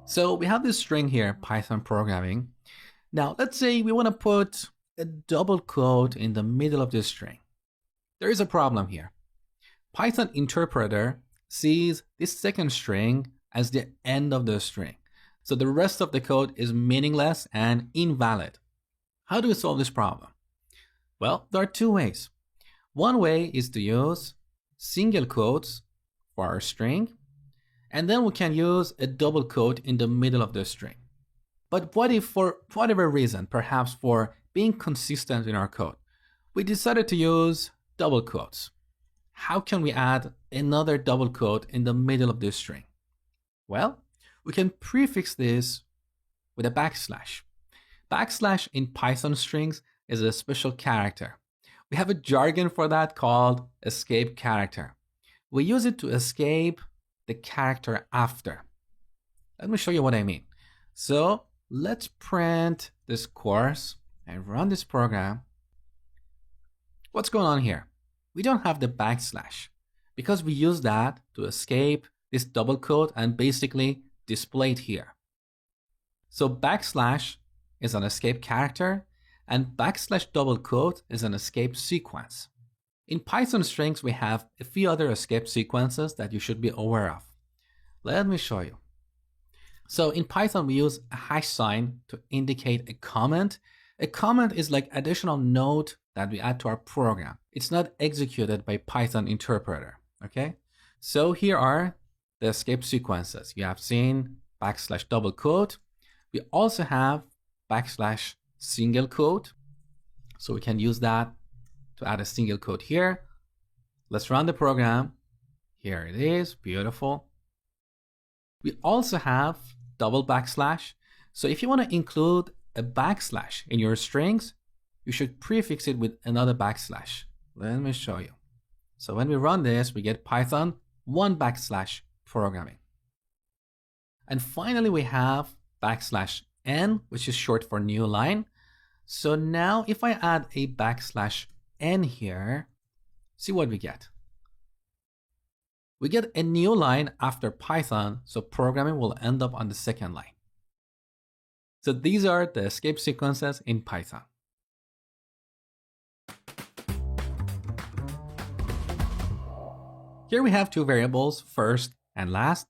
So we have this string here, Python programming. Now, let's say we want to put a double quote in the middle of this string. There is a problem here. Python interpreter sees this second string as the end of the string. So the rest of the code is meaningless and invalid. How do we solve this problem? Well, there are 2 ways. One way is to use single quotes for our string, and then we can use a double quote in the middle of the string. But what if for whatever reason, perhaps for being consistent in our code, we decided to use double quotes? How can we add another double quote in the middle of this string? Well, we can prefix this with a backslash. Backslash in Python strings is a special character. We have a jargon for that called escape character. We use it to escape the character after. Let me show you what I mean. So let's print this course and run this program. What's going on here? We don't have the backslash because we use that to escape this double quote and basically display it here. So backslash is an escape character and backslash double quote is an escape sequence. In Python strings, we have a few other escape sequences that you should be aware of. Let me show you. So in Python, we use a hash sign to indicate a comment. A comment is like additional note that we add to our program. It's not executed by Python interpreter, okay? So here are the escape sequences. You have seen backslash double quote. We also have backslash single quote. So we can use that to add a single quote here. Let's run the program. Here it is, beautiful. We also have double backslash. So if you want to include a backslash in your strings, you should prefix it with another backslash. Let me show you. So when we run this, we get Python 1 programming. And finally, we have \n, which is short for new line. So now if I add a \n here, see what we get. We get a new line after Python, so programming will end up on the second line. So these are the escape sequences in Python. Here we have two variables, first and last.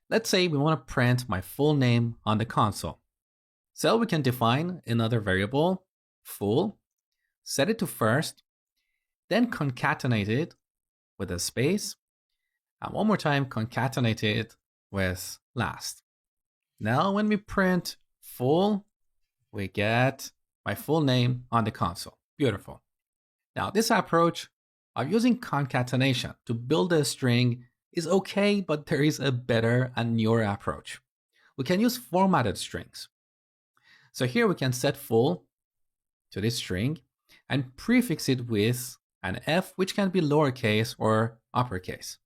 Let's say we want to print my full name on the console. So we can define another variable, full, set it to first, then concatenate it with a space, and one more time concatenate it with last. Now when we print full, we get my full name on the console. Beautiful. Now this approach of using concatenation to build a string is okay, but there is a better and newer approach. We can use formatted strings. So here we can set full to this string and prefix it with an f, which can be lowercase or uppercase.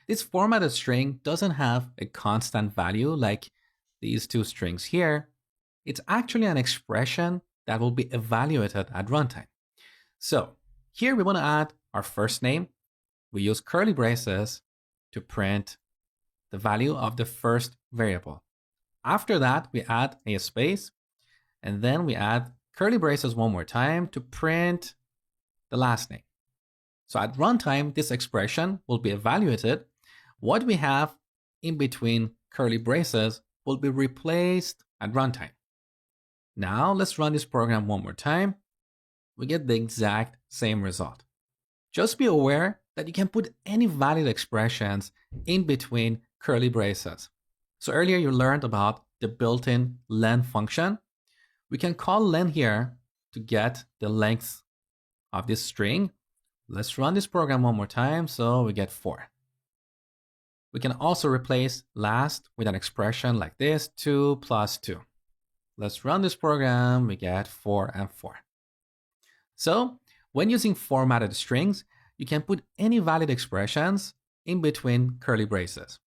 This formatted string doesn't have a constant value like these two strings here. It's actually an expression that will be evaluated at runtime. So here we want to add our first name. We use curly braces to print the value of the first variable. After that, we add a space, and then we add curly braces one more time to print the last name. So at runtime, this expression will be evaluated. What we have in between curly braces will be replaced at runtime. Now let's run this program one more time. We get the exact same result. Just be aware that you can put any valid expressions in between curly braces. So earlier you learned about the built-in len function. We can call len here to get the length of this string. Let's run this program one more time, so we get 4. We can also replace last with an expression like this, 2 plus 2. Let's run this program, we get 4 and 4. So when using formatted strings, you can put any valid expressions in between curly braces.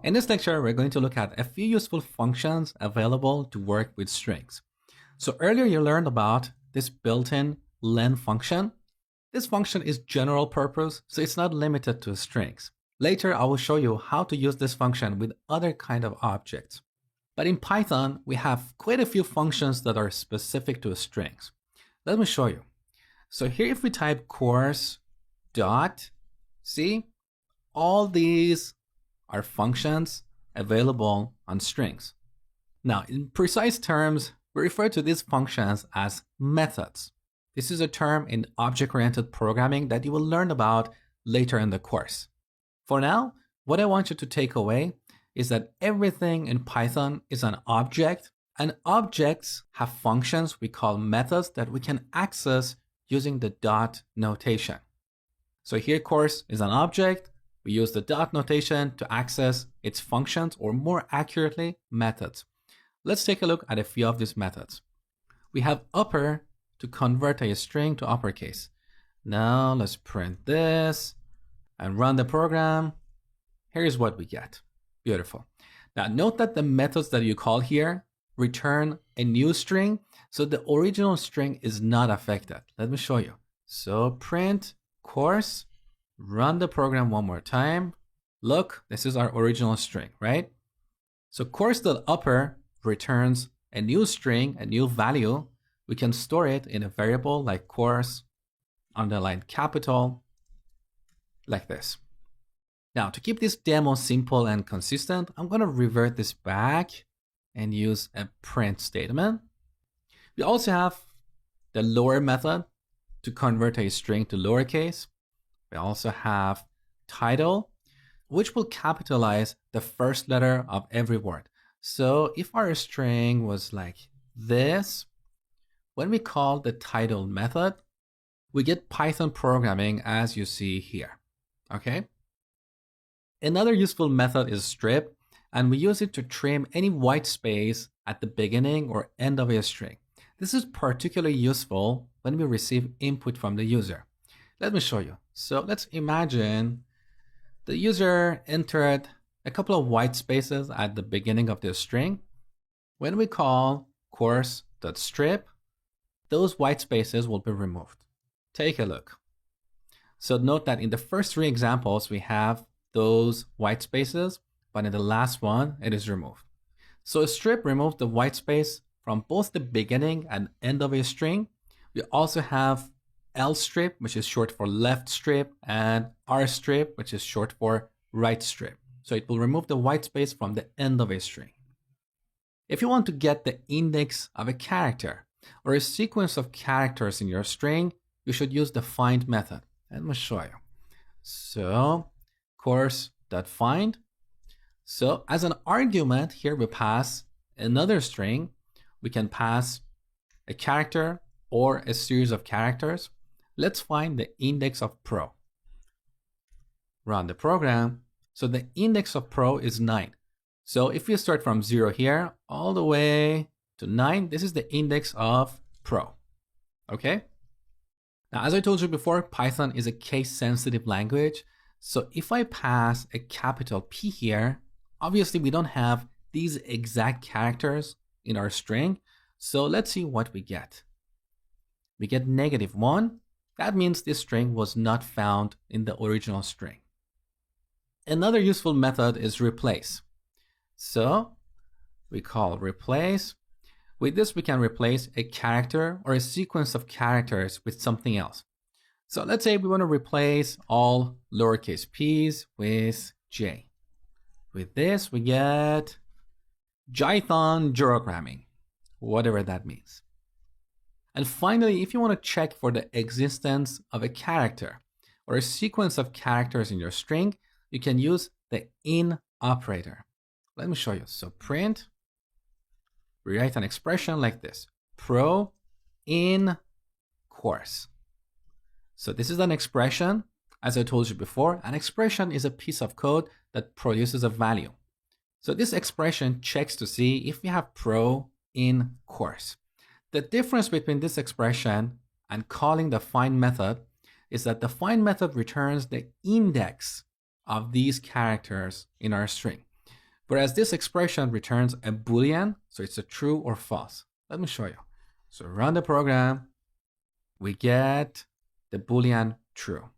In this lecture, we're going to look at a few useful functions available to work with strings. So earlier you learned about this built-in len function. This function is general purpose, so it's not limited to strings. Later, I will show you how to use this function with other kind of objects. But in Python, we have quite a few functions that are specific to strings. Let me show you. So here, if we type course dot, see, all these are functions available on strings. Now, in precise terms, we refer to these functions as methods. This is a term in object-oriented programming that you will learn about later in the course. For now, what I want you to take away is that everything in Python is an object, and objects have functions we call methods that we can access using the dot notation. So here, course is an object. We use the dot notation to access its functions, or more accurately, methods. Let's take a look at a few of these methods. We have upper to convert a string to uppercase. Now let's print this and run the program. Here's what we get. Beautiful. Now note that the methods that you call here return a new string, so the original string is not affected. Let me show you. So print course, run the program one more time. Look, this is our original string, right? So course.upper returns a new string, a new value. We can store it in a variable like course, underline capital, like this. Now, to keep this demo simple and consistent, I'm going to revert this back and use a print statement. We also have the lower method to convert a string to lowercase. We also have title, which will capitalize the first letter of every word. So if our string was like this, when we call the title method, we get Python programming as you see here. Okay? Another useful method is strip, and we use it to trim any white space at the beginning or end of a string. This is particularly useful when we receive input from the user. Let me show you. So let's imagine the user entered a couple of white spaces at the beginning of the string. When we call course.strip, those white spaces will be removed. Take a look. So note that in the first three examples, we have those white spaces, but in the last one, it is removed. So strip removes the white space from both the beginning and end of a string. We also have lstrip, which is short for left strip, and rstrip, which is short for right strip. So it will remove the white space from the end of a string. If you want to get the index of a character or a sequence of characters in your string, you should use the find method. Let me show you. So course.find. So as an argument, here we pass another string. We can pass a character or a series of characters. Let's find the index of pro. Run the program. So the index of pro is 9. So if we start from 0 here all the way to 9, this is the index of pro. Okay? Now, as I told you before, Python is a case-sensitive language. So if I pass a capital P here, obviously we don't have these exact characters in our string. So let's see what we get. We get -1. That means this string was not found in the original string. Another useful method is replace. So we call replace. With this, we can replace a character or a sequence of characters with something else. So let's say we want to replace all lowercase p's with j. With this, we get Jython gyrogramming, whatever that means. And finally, if you want to check for the existence of a character or a sequence of characters in your string, you can use the in operator. Let me show you. So print, we write an expression like this, pro in course. So this is an expression. As I told you before, an expression is a piece of code that produces a value. So this expression checks to see if we have pro in course. The difference between this expression and calling the find method is that the find method returns the index of these characters in our string, whereas this expression returns a Boolean, so it's a true or false. Let me show you. So run the program, we get the Boolean true.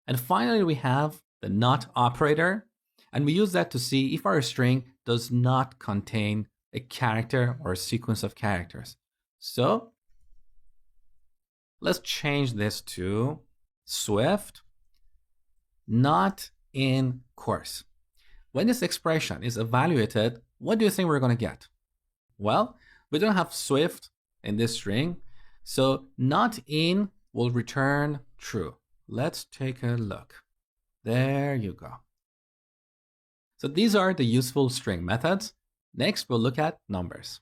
And finally, we have the not operator, and we use that to see if our string does not contain a character or a sequence of characters. So let's change this to Swift, not in course. When this expression is evaluated, what do you think we're going to get? Well, we don't have Swift in this string, so not in will return true. Let's take a look. There you go. So these are the useful string methods. Next, we'll look at numbers.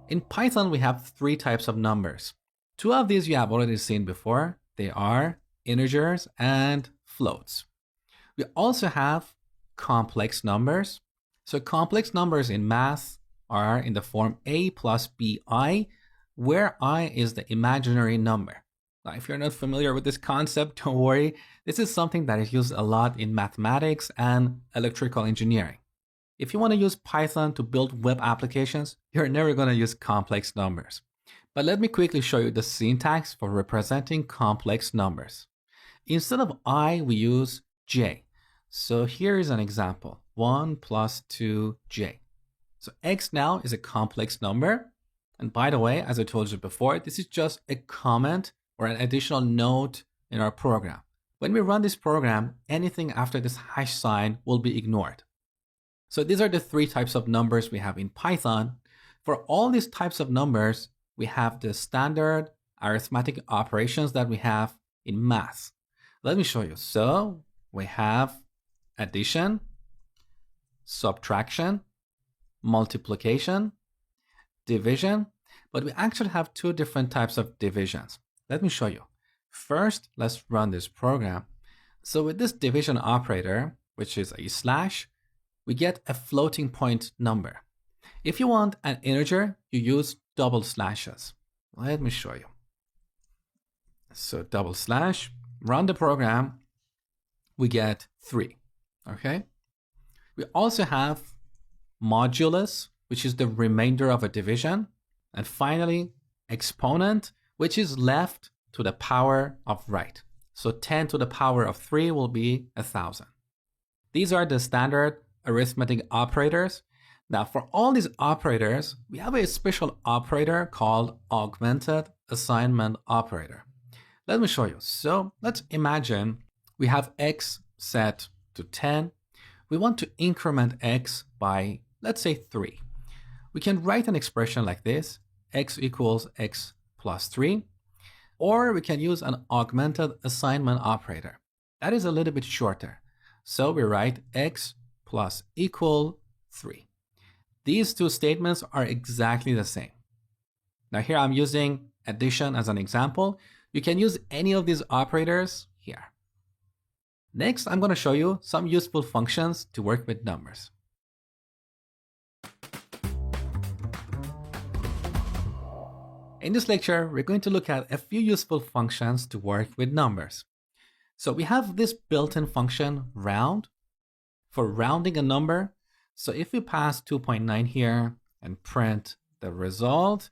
In Python, we have 3 types of numbers. 2 of these you have already seen before. They are integers and floats. We also have complex numbers. So complex numbers in math are in the form a plus bi, where I is the imaginary number. Now, if you're not familiar with this concept, don't worry. This is something that is used a lot in mathematics and electrical engineering. If you want to use Python to build web applications, you're never going to use complex numbers. But let me quickly show you the syntax for representing complex numbers. Instead of I, we use j. So here is an example, 1 plus 2j. So x now is a complex number. And by the way, as I told you before, this is just a comment or an additional note in our program. When we run this program, anything after this hash sign will be ignored. So these are the three types of numbers we have in Python. For all these types of numbers, we have the standard arithmetic operations that we have in math. Let me show you. So we have addition, subtraction, multiplication, division, but we actually have two different types of divisions. Let me show you. First, let's run this program. So with this division operator, which is a slash, we get a floating point number. If you want an integer, you use double slashes. Let me show you. So double slash, run the program, we get 3, okay? We also have modulus, which is the remainder of a division. And finally, exponent, which is left to the power of right. So 10 to the power of 3 will be 1,000. These are the standard arithmetic operators. Now, for all these operators, we have a special operator called augmented assignment operator. Let me show you. So let's imagine we have x set to 10. We want to increment x by, let's say, 3. We can write an expression like this, x equals x plus 3, or we can use an augmented assignment operator. That is a little bit shorter. So we write x plus equal 3. These two statements are exactly the same. Now here I'm using addition as an example. You can use any of these operators here. Next, I'm going to show you some useful functions to work with numbers. In this lecture, we're going to look at a few useful functions to work with numbers. So we have this built-in function round for rounding a number. So if we pass 2.9 here and print the result,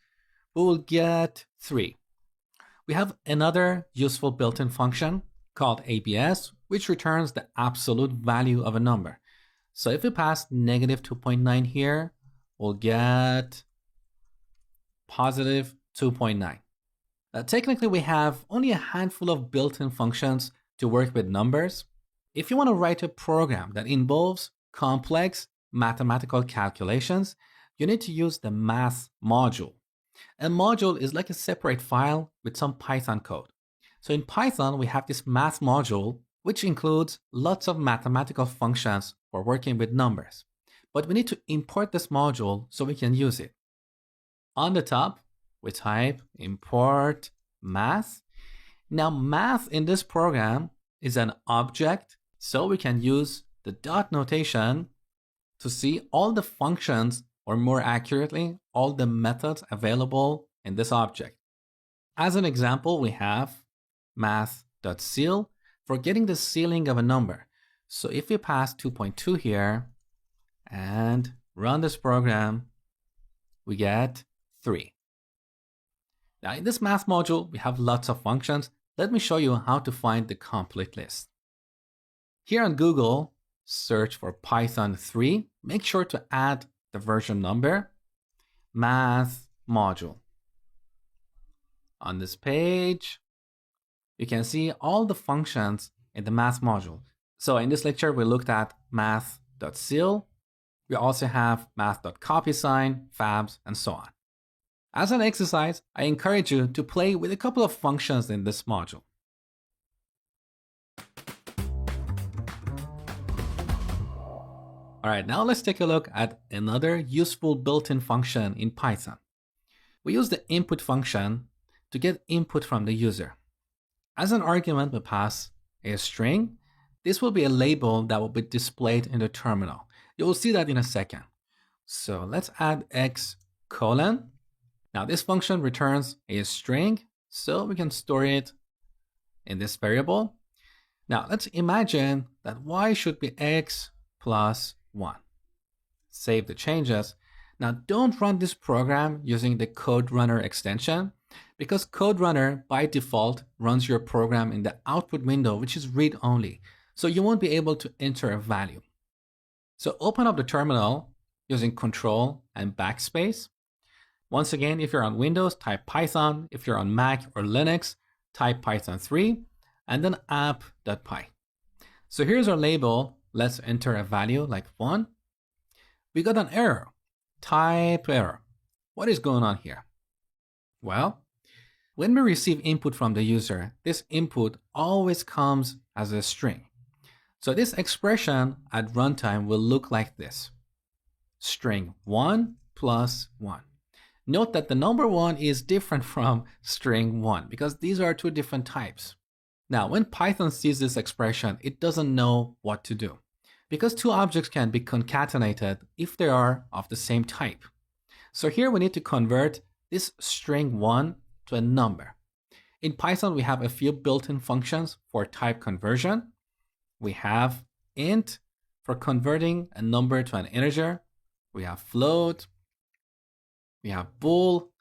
we will get 3. We have another useful built-in function called ABS, which returns the absolute value of a number. So if we pass negative 2.9 here, we'll get positive 2.9. Technically, we have only a handful of built-in functions to work with numbers. If you want to write a program that involves complex mathematical calculations, you need to use the math module. A module is like a separate file with some Python code. So in Python, we have this math module, which includes lots of mathematical functions for working with numbers. But we need to import this module so we can use it. On the top, we type import math. Now math in this program is an object, so we can use the dot notation to see all the functions, or more accurately, all the methods available in this object. As an example, we have math.ceil for getting the ceiling of a number. So if we pass 2.2 here and run this program, we get 3. Now in this math module, we have lots of functions. Let me show you how to find the complete list. Here on Google, search for Python 3. Make sure to add the version number, math module. On this page, you can see all the functions in the math module. So in this lecture, we looked at math.ceil. We also have math.copysign, fabs, and so on. As an exercise, I encourage you to play with a couple of functions in this module. All right, now let's take a look at another useful built-in function in Python. We use the input function to get input from the user. As an argument, we pass a string. This will be a label that will be displayed in the terminal. You will see that in a second. So let's add x colon. Now this function returns a string, so we can store it in this variable. Now let's imagine that y should be x plus 1. Save the changes. Now don't run this program using the CodeRunner extension, because CodeRunner by default runs your program in the output window, which is read only. So you won't be able to enter a value. So open up the terminal using Control and backspace. Once again, if you're on Windows, type Python. If you're on Mac or Linux, type Python 3 and then app.py. So here's our label. Let's enter a value like 1. We got an error. Type error. What is going on here? Well, when we receive input from the user, this input always comes as a string. So this expression at runtime will look like this. String 1 plus 1. Note that the number 1 is different from string 1 because these are two different types. Now, when Python sees this expression, it doesn't know what to do because two objects can be concatenated if they are of the same type. So here we need to convert this string 1 to a number. In Python, we have a few built-in functions for type conversion. We have int for converting a number to an integer. We have float. We have bool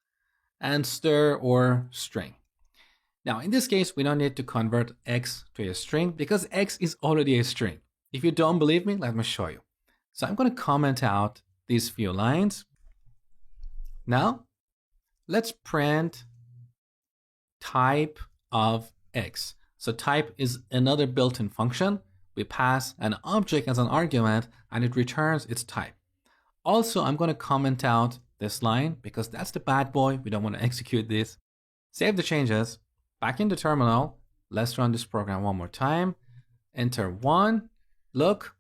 and stir or string. Now, in this case, we don't need to convert x to a string because x is already a string. If you don't believe me, let me show you. So I'm going to comment out these few lines. Now, let's print type of x. So type is another built-in function. We pass an object as an argument and it returns its type. Also, I'm going to comment out this line because that's the bad boy. We don't want to execute this. Save the changes. Back in the terminal. Let's run this program one more time. Enter 1. Look,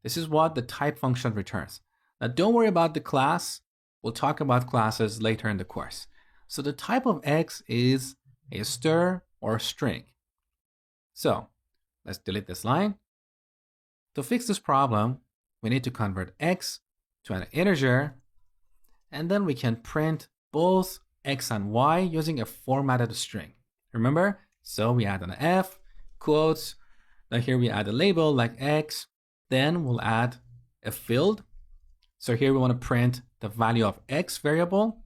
this is what the type function returns. Now, don't worry about the class. We'll talk about classes later in the course. So the type of x is a stir or string. So let's delete this line. To fix this problem, we need to convert x to an integer, and then we can print both x and y using a formatted string. Remember? So we add an f, quotes, now here we add a label like x, then we'll add a field. So here we want to print the value of x variable.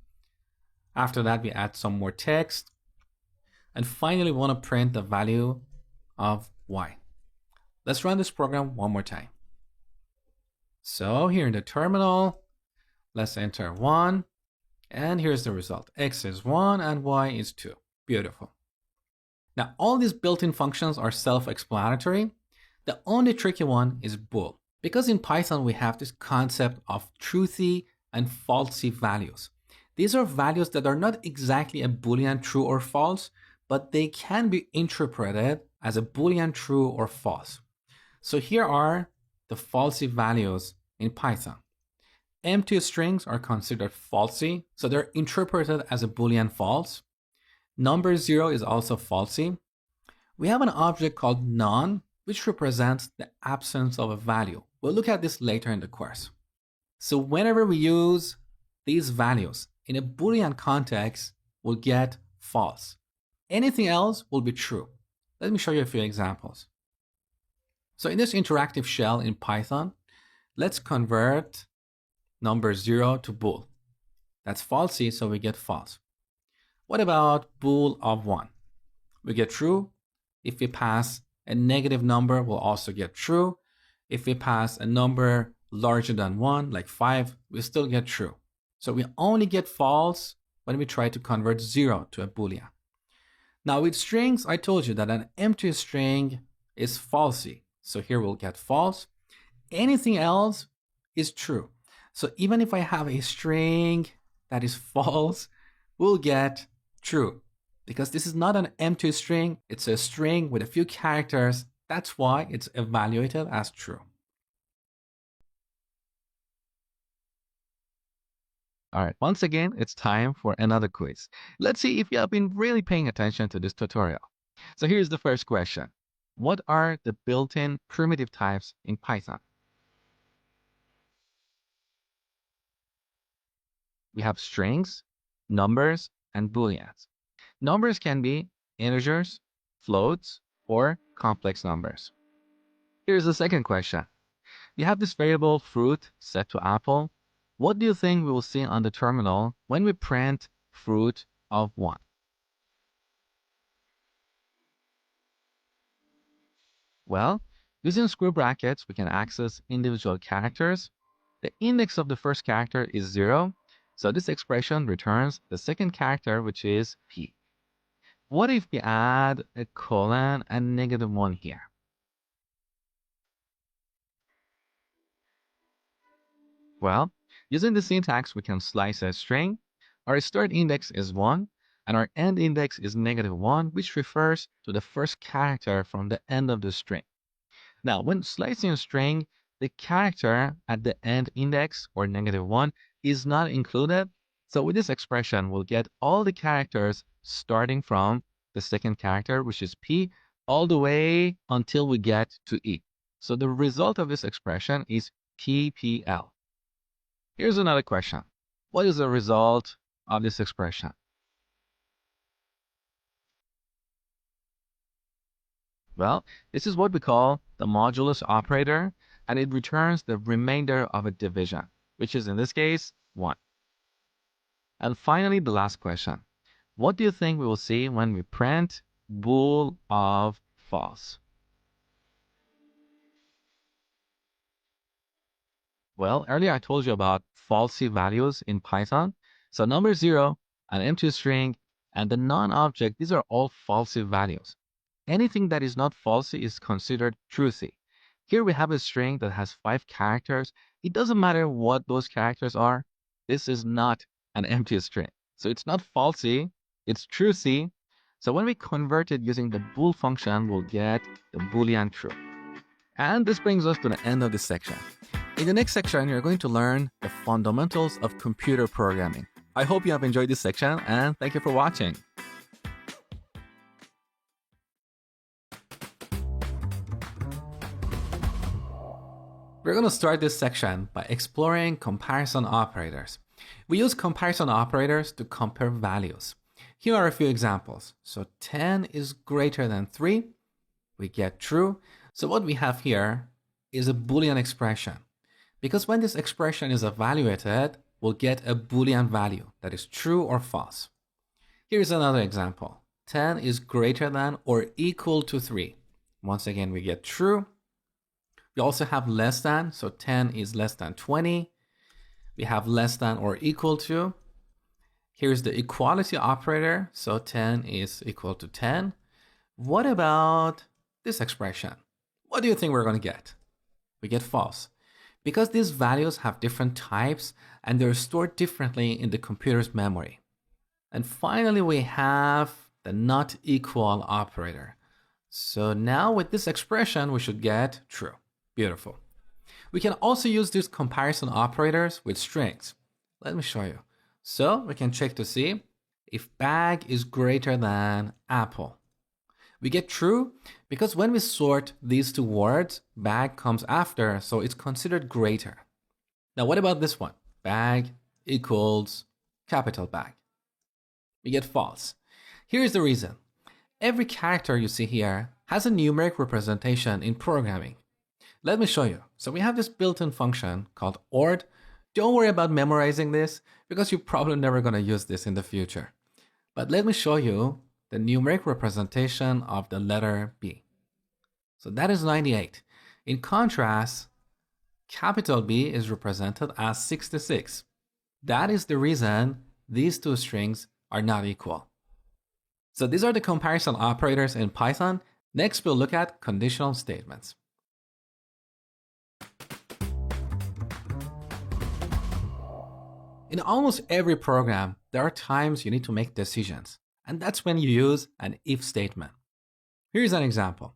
After that, we add some more text. And finally, we want to print the value of y. Let's run this program one more time. So here in the terminal, let's enter 1. And here's the result. X is 1 and y is 2. Beautiful. Now, all these built-in functions are self-explanatory. The only tricky one is bool. Because in Python, we have this concept of truthy and falsy values. These are values that are not exactly a Boolean true or false, but they can be interpreted as a Boolean true or false. So here are the falsy values in Python. Empty strings are considered falsy, so they're interpreted as a Boolean false. Number 0 is also falsy. We have an object called none, which represents the absence of a value. We'll look at this later in the course. So whenever we use these values in a Boolean context, we'll get false. Anything else will be true. Let me show you a few examples. So in this interactive shell in Python, let's convert number 0 to bool. That's falsy, so we get false. What about bool of 1? We get true. If we pass a negative number, we'll also get true. If we pass a number larger than 1, like 5, we still get true. So we only get false when we try to convert 0 to a Boolean. Now with strings, I told you that an empty string is falsy. So here we'll get false. Anything else is true. So even if I have a string that is false, we'll get true. Because this is not an empty string, it's a string with a few characters. That's why it's evaluated as true. All right, once again, it's time for another quiz. Let's see if you have been really paying attention to this tutorial. So here's the first question. What are the built-in primitive types in Python? We have strings, numbers, and booleans. Numbers can be integers, floats, or complex numbers. Here's the second question. We have this variable fruit set to apple. What do you think we will see on the terminal when we print fruit of 1? Well, using square brackets, we can access individual characters. The index of the first character is 0, So this expression returns the second character, which is P. What if we add a colon and -1 here? Well, using the syntax, we can slice a string. Our start index is 1, and our end index is -1, which refers to the first character from the end of the string. Now, when slicing a string, the character at the end index, or -1, is not included. So with this expression, we'll get all the characters starting from the second character, which is P, all the way until we get to E. So the result of this expression is PPL. Here's another question. What is the result of this expression? Well, this is what we call the modulus operator, and it returns the remainder of a division, which is in this case 1. And finally, the last question. What do you think we will see when we print bool of false? Well, earlier I told you about falsy values in Python. So number 0, an empty string, and the non-object, these are all falsy values. Anything that is not falsy is considered truthy. Here we have a string that has 5 characters. It doesn't matter what those characters are. This is not an empty string. So it's not falsy, it's truthy. So when we convert it using the bool function, we'll get the boolean true. And this brings us to the end of this section. In the next section, you're going to learn the fundamentals of computer programming. I hope you have enjoyed this section, and thank you for watching. We're going to start this section by exploring comparison operators. We use comparison operators to compare values. Here are a few examples. So 10 is greater than 3. We get true. So what we have here is a Boolean expression. Because when this expression is evaluated, we'll get a Boolean value that is true or false. Here's another example. 10 is greater than or equal to 3. Once again, we get true. We also have less than, so 10 is less than 20. We have less than or equal to. Here's the equality operator, so 10 is equal to 10. What about this expression? What do you think we're going to get? We get false. Because these values have different types and they're stored differently in the computer's memory. And finally, we have the not equal operator. So now with this expression, we should get true. Beautiful. We can also use these comparison operators with strings. Let me show you. So we can check to see if bag is greater than apple. We get true because when we sort these two words, bag comes after, so it's considered greater. Now what about this one? Bag equals capital bag. We get false. Here's the reason. Every character you see here has a numeric representation in programming. Let me show you. So we have this built-in function called ord. Don't worry about memorizing this because you're probably never going to use this in the future. But let me show you the numeric representation of the letter B. So that is 98. In contrast, capital B is represented as 66. That is the reason these two strings are not equal. So these are the comparison operators in Python. Next, we'll look at conditional statements. In almost every program, there are times you need to make decisions. And that's when you use an if statement. Here's an example.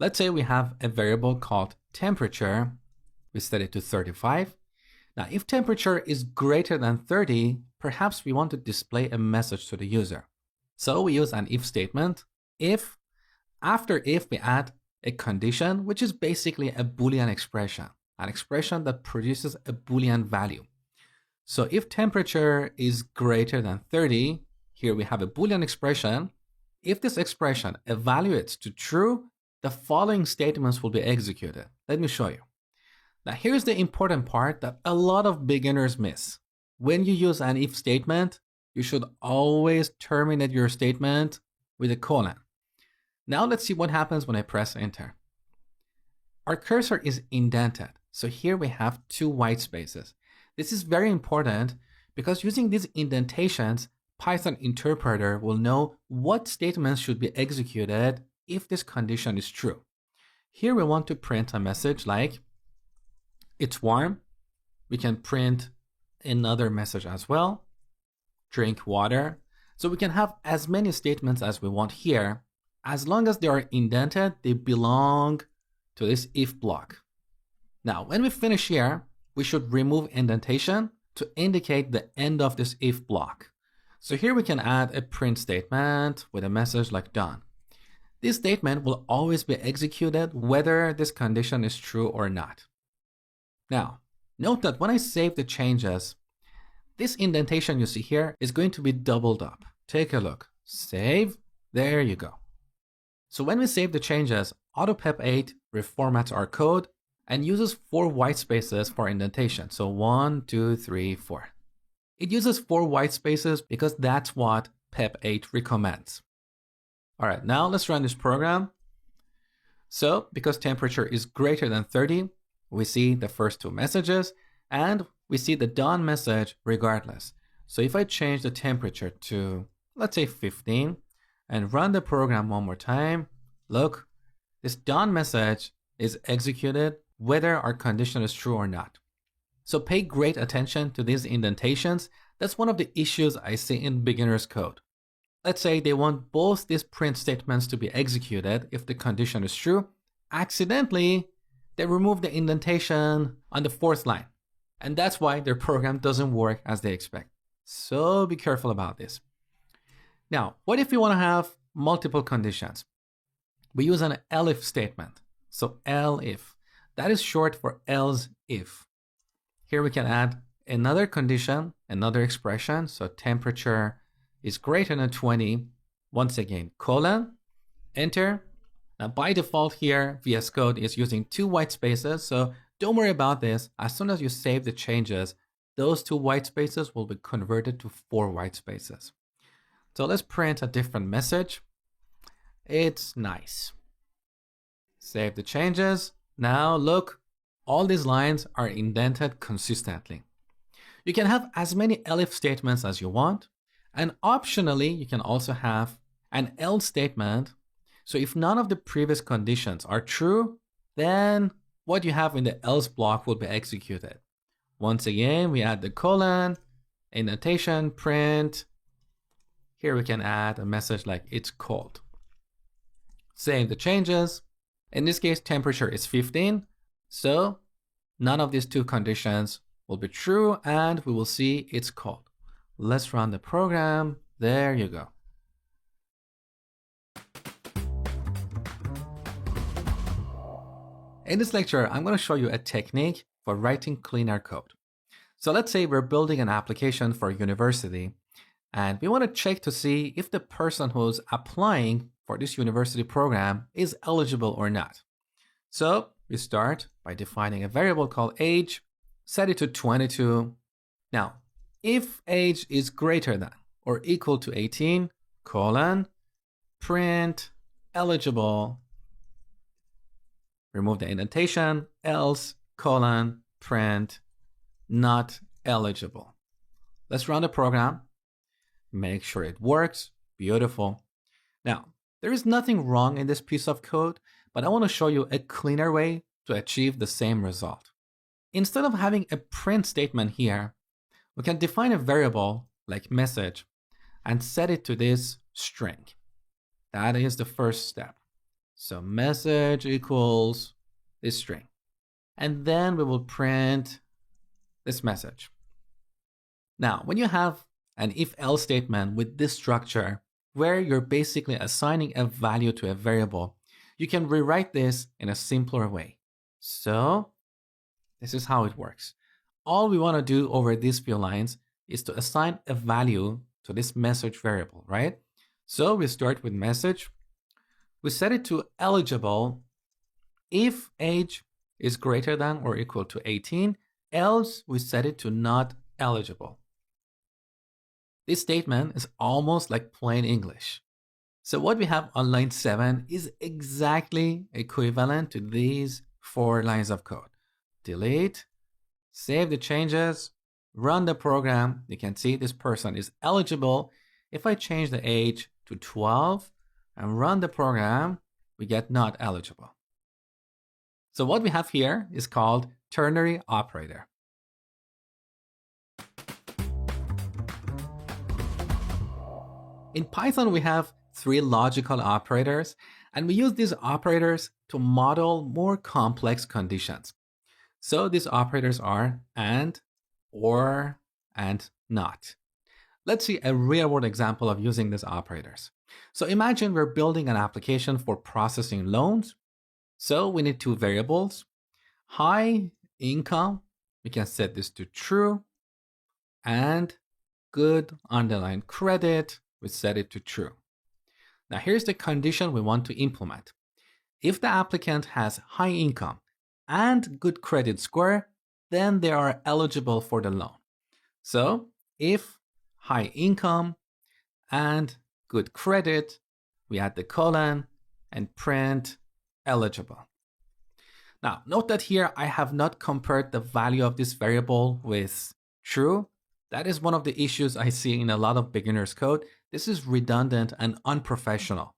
Let's say we have a variable called temperature. We set it to 35. Now, if temperature is greater than 30, perhaps we want to display a message to the user. So we use an if statement. If, after if, we add a condition, which is basically a Boolean expression, an expression that produces a Boolean value. So if temperature is greater than 30, here we have a Boolean expression. If this expression evaluates to true, the following statements will be executed. Let me show you. Now here's the important part that a lot of beginners miss. When you use an if statement, you should always terminate your statement with a colon. Now let's see what happens when I press enter. Our cursor is indented. So here we have two white spaces. This is very important Because using these indentations, Python interpreter will know what statements should be executed if this condition is true. Here we want to print a message like, it's warm. We can print another message as well, drink water. So we can have as many statements as we want here. As long as they are indented, they belong to this if block. Now, when we finish here, we should remove indentation to indicate the end of this if block. So here we can add a print statement with a message like done. This statement will always be executed whether this condition is true or not. Now, note that when I save the changes, this indentation you see here is going to be doubled up. Take a look. Save. There you go. So when we save the changes, AutoPEP8 reformats our code and uses 4 white spaces for indentation. So 1, 2, 3, 4. It uses 4 white spaces because that's what PEP8 recommends. All right, now let's run this program. So because temperature is greater than 30, we see the first 2 messages and we see the done message regardless. So if I change the temperature to, let's say 15 and run the program one more time, look, this done message is executed whether our condition is true or not. So pay great attention to these indentations. That's one of the issues I see in beginner's code. Let's say they want both these print statements to be executed if the condition is true. Accidentally, they remove the indentation on the 4th line. And that's why their program doesn't work as they expect. So be careful about this. Now, what if we want to have multiple conditions? We use an elif statement. So elif, that is short for else if. Here we can add another condition, another expression. So temperature is greater than 20. Once again, colon, enter. Now by default here, VS Code is using 2 white spaces. So don't worry about this. As soon as you save the changes, those 2 white spaces will be converted to 4 white spaces. So let's print a different message. It's nice. Save the changes. Now look, all these lines are indented consistently. You can have as many elif statements as you want. And optionally, you can also have an else statement. So if none of the previous conditions are true, then what you have in the else block will be executed. Once again, we add the colon, indentation, print. Here we can add a message like it's cold. Save the changes. In this case, temperature is 15. So none of these 2 conditions will be true and we will see it's cold. Let's run the program. There you go. In this lecture, I'm going to show you a technique for writing cleaner code. So let's say we're building an application for a university and we want to check to see if the person who's applying for this university program is eligible or not. So we start by defining a variable called age, set it to 22. Now, if age is greater than or equal to 18, colon, print eligible, remove the indentation, else, colon, print not eligible. Let's run the program. Make sure it works. Beautiful. Now, there is nothing wrong in this piece of code, but I want to show you a cleaner way to achieve the same result. Instead of having a print statement here, we can define a variable like message and set it to this string. That is the first step. So message equals this string. And then we will print this message. Now, when you have an if-else statement with this structure, where you're basically assigning a value to a variable, you can rewrite this in a simpler way. So this is how it works. All we want to do over these few lines is to assign a value to this message variable, right? So we start with message. We set it to eligible if age is greater than or equal to 18, else we set it to not eligible. This statement is almost like plain English. So what we have on line 7 is exactly equivalent to these 4 lines of code. Delete, save the changes, run the program, you can see this person is eligible. If I change the age to 12 and run the program, we get not eligible. So what we have here is called ternary operator. In Python, we have 3 logical operators, and we use these operators to model more complex conditions. So these operators are and, or, and not. Let's see a real-world example of using these operators. So imagine we're building an application for processing loans. So we need 2 variables. High income, we can set this to true, and good underline credit, we set it to true. Now here's the condition we want to implement. If the applicant has high income and good credit score, then they are eligible for the loan. So if high income and good credit, we add the colon and print eligible. Now note that here I have not compared the value of this variable with true. That is one of the issues I see in a lot of beginners code. This is redundant and unprofessional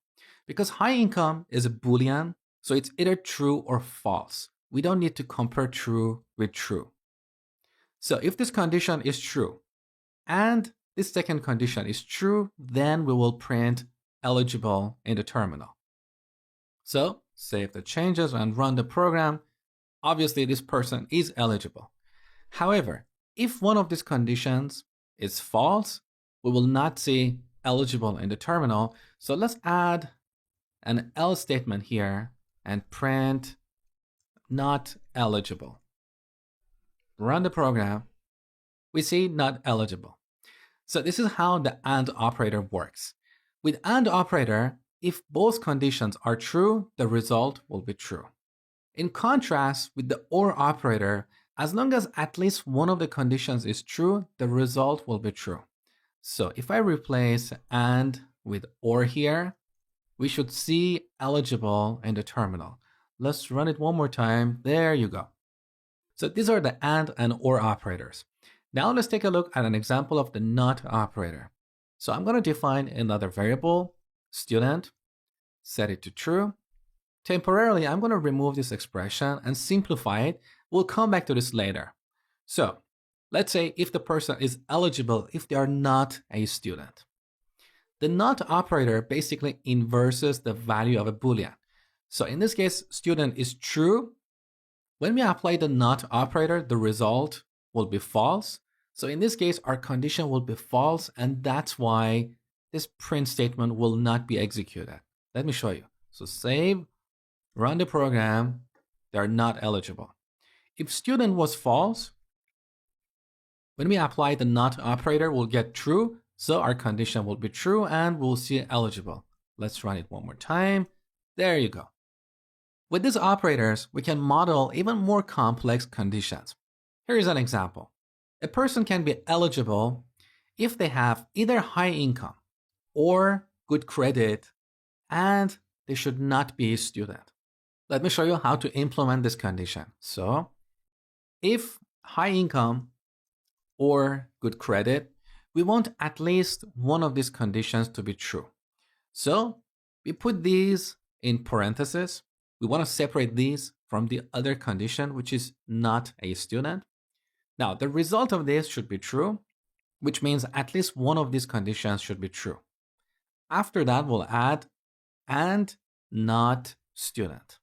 because high income is a Boolean, so it's either true or false. We don't need to compare true with true. So if this condition is true and this second condition is true, then we will print eligible in the terminal. So save the changes and run the program. Obviously, this person is eligible. However, if one of these conditions is false, we will not see eligible in the terminal. So let's add an else statement here and print not eligible. Run the program. We see not eligible. So this is how the AND operator works. With AND operator, if both conditions are true, the result will be true. In contrast with the OR operator, as long as at least one of the conditions is true, the result will be true. So if I replace AND with OR here, we should see eligible in the terminal. Let's run it one more time. There you go. So these are the AND and OR operators. Now let's take a look at an example of the NOT operator. So I'm going to define another variable, student, set it to true. Temporarily, I'm going to remove this expression and simplify it. We'll come back to this later. So let's say if the person is eligible if they are not a student. The not operator basically inverses the value of a Boolean. So in this case, student is true. When we apply the not operator, the result will be false. So in this case, our condition will be false, and that's why this print statement will not be executed. Let me show you. So save, run the program, they're not eligible. If student was false, when we apply the not operator, we'll get true, so our condition will be true and we'll see eligible. Let's run it one more time. There you go. With these operators, we can model even more complex conditions. Here is an example. A person can be eligible if they have either high income or good credit, and they should not be a student. Let me show you how to implement this condition. So if high income or good credit, we want at least one of these conditions to be true. So we put these in parentheses. We want to separate these from the other condition, which is not a student. Now, the result of this should be true, which means at least one of these conditions should be true. After that, we'll add and not student.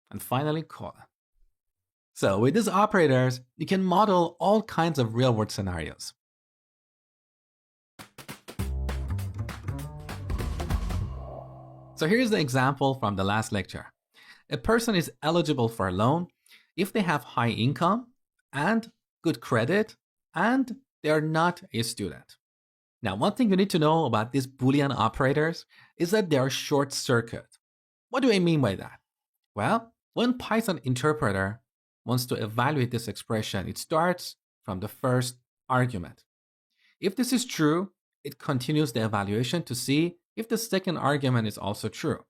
And finally, colon. So with these operators, you can model all kinds of real-world scenarios. So here's the example from the last lecture. A person is eligible for a loan if they have high income and good credit, and they are not a student. Now, one thing you need to know about these Boolean operators is that they are short circuit. What do I mean by that? Well, when Python interpreter wants to evaluate this expression, it starts from the first argument. If this is true, it continues the evaluation to see if the second argument is also true.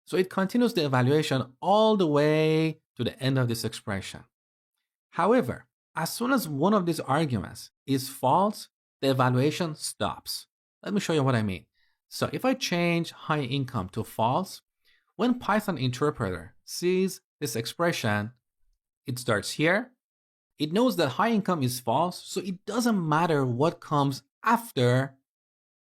So it continues the evaluation all the way to the end of this expression. However, As soon as one of these arguments is false, the evaluation stops. Let me show you what I mean. So if I change high income to false, when Python interpreter sees this expression, it starts here. It knows that high income is false, so it doesn't matter what comes after.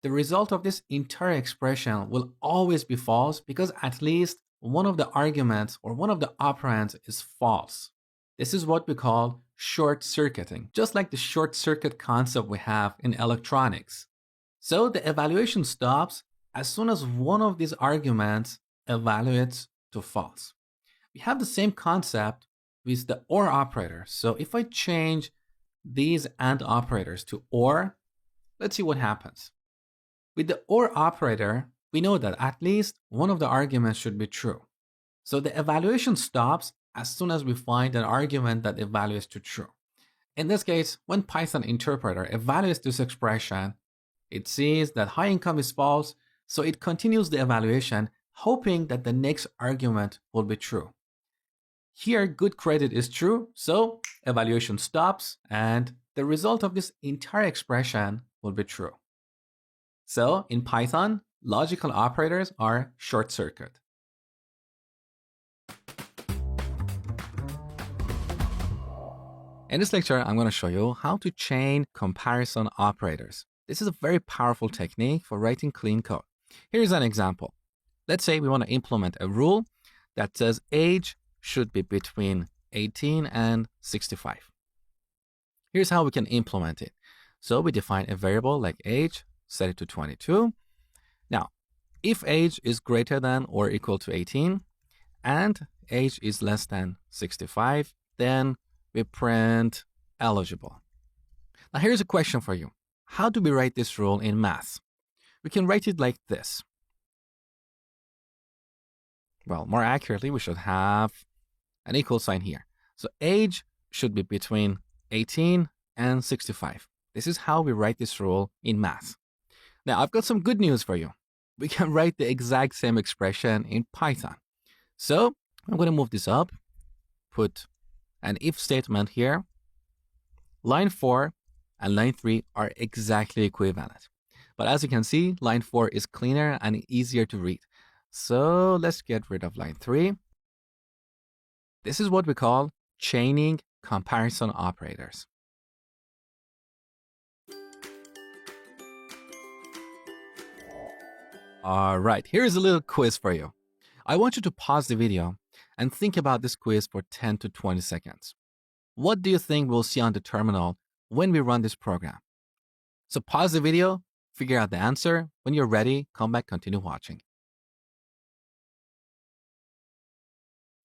The result of this entire expression will always be false because at least one of the arguments or one of the operands is false. This is what we call short circuiting, just like the short circuit concept we have in electronics. So the evaluation stops as soon as one of these arguments evaluates to false. We have the same concept with the OR operator. So if I change these AND operators to OR, let's see what happens. With the OR operator, we know that at least one of the arguments should be true. So the evaluation stops as soon as we find an argument that evaluates to true. In this case, when Python interpreter evaluates this expression, it sees that high income is false, so it continues the evaluation, hoping that the next argument will be true. Here, good credit is true, so evaluation stops, and the result of this entire expression will be true. So in Python, logical operators are short circuit. In this lecture, I'm going to show you how to chain comparison operators. This is a very powerful technique for writing clean code. Here's an example. Let's say we want to implement a rule that says age should be between 18 and 65. Here's how we can implement it. So we define a variable like age, set it to 22. Now, if age is greater than or equal to 18 and age is less than 65, then we print eligible. Now here's a question for you. How do we write this rule in math? We can write it like this. Well, more accurately, we should have an equal sign here. So age should be between 18 and 65. This is how we write this rule in math. Now, I've got some good news for you. We can write the exact same expression in Python. So I'm going to move this up, put an if statement here. Line 4 and line 3 are exactly equivalent. But as you can see, line 4 is cleaner and easier to read. So let's get rid of line 3. This is what we call chaining comparison operators. All right, here's a little quiz for you. I want you to pause the video and think about this quiz for 10 to 20 seconds. What do you think we'll see on the terminal when we run this program? So pause the video, figure out the answer. When you're ready, come back, continue watching.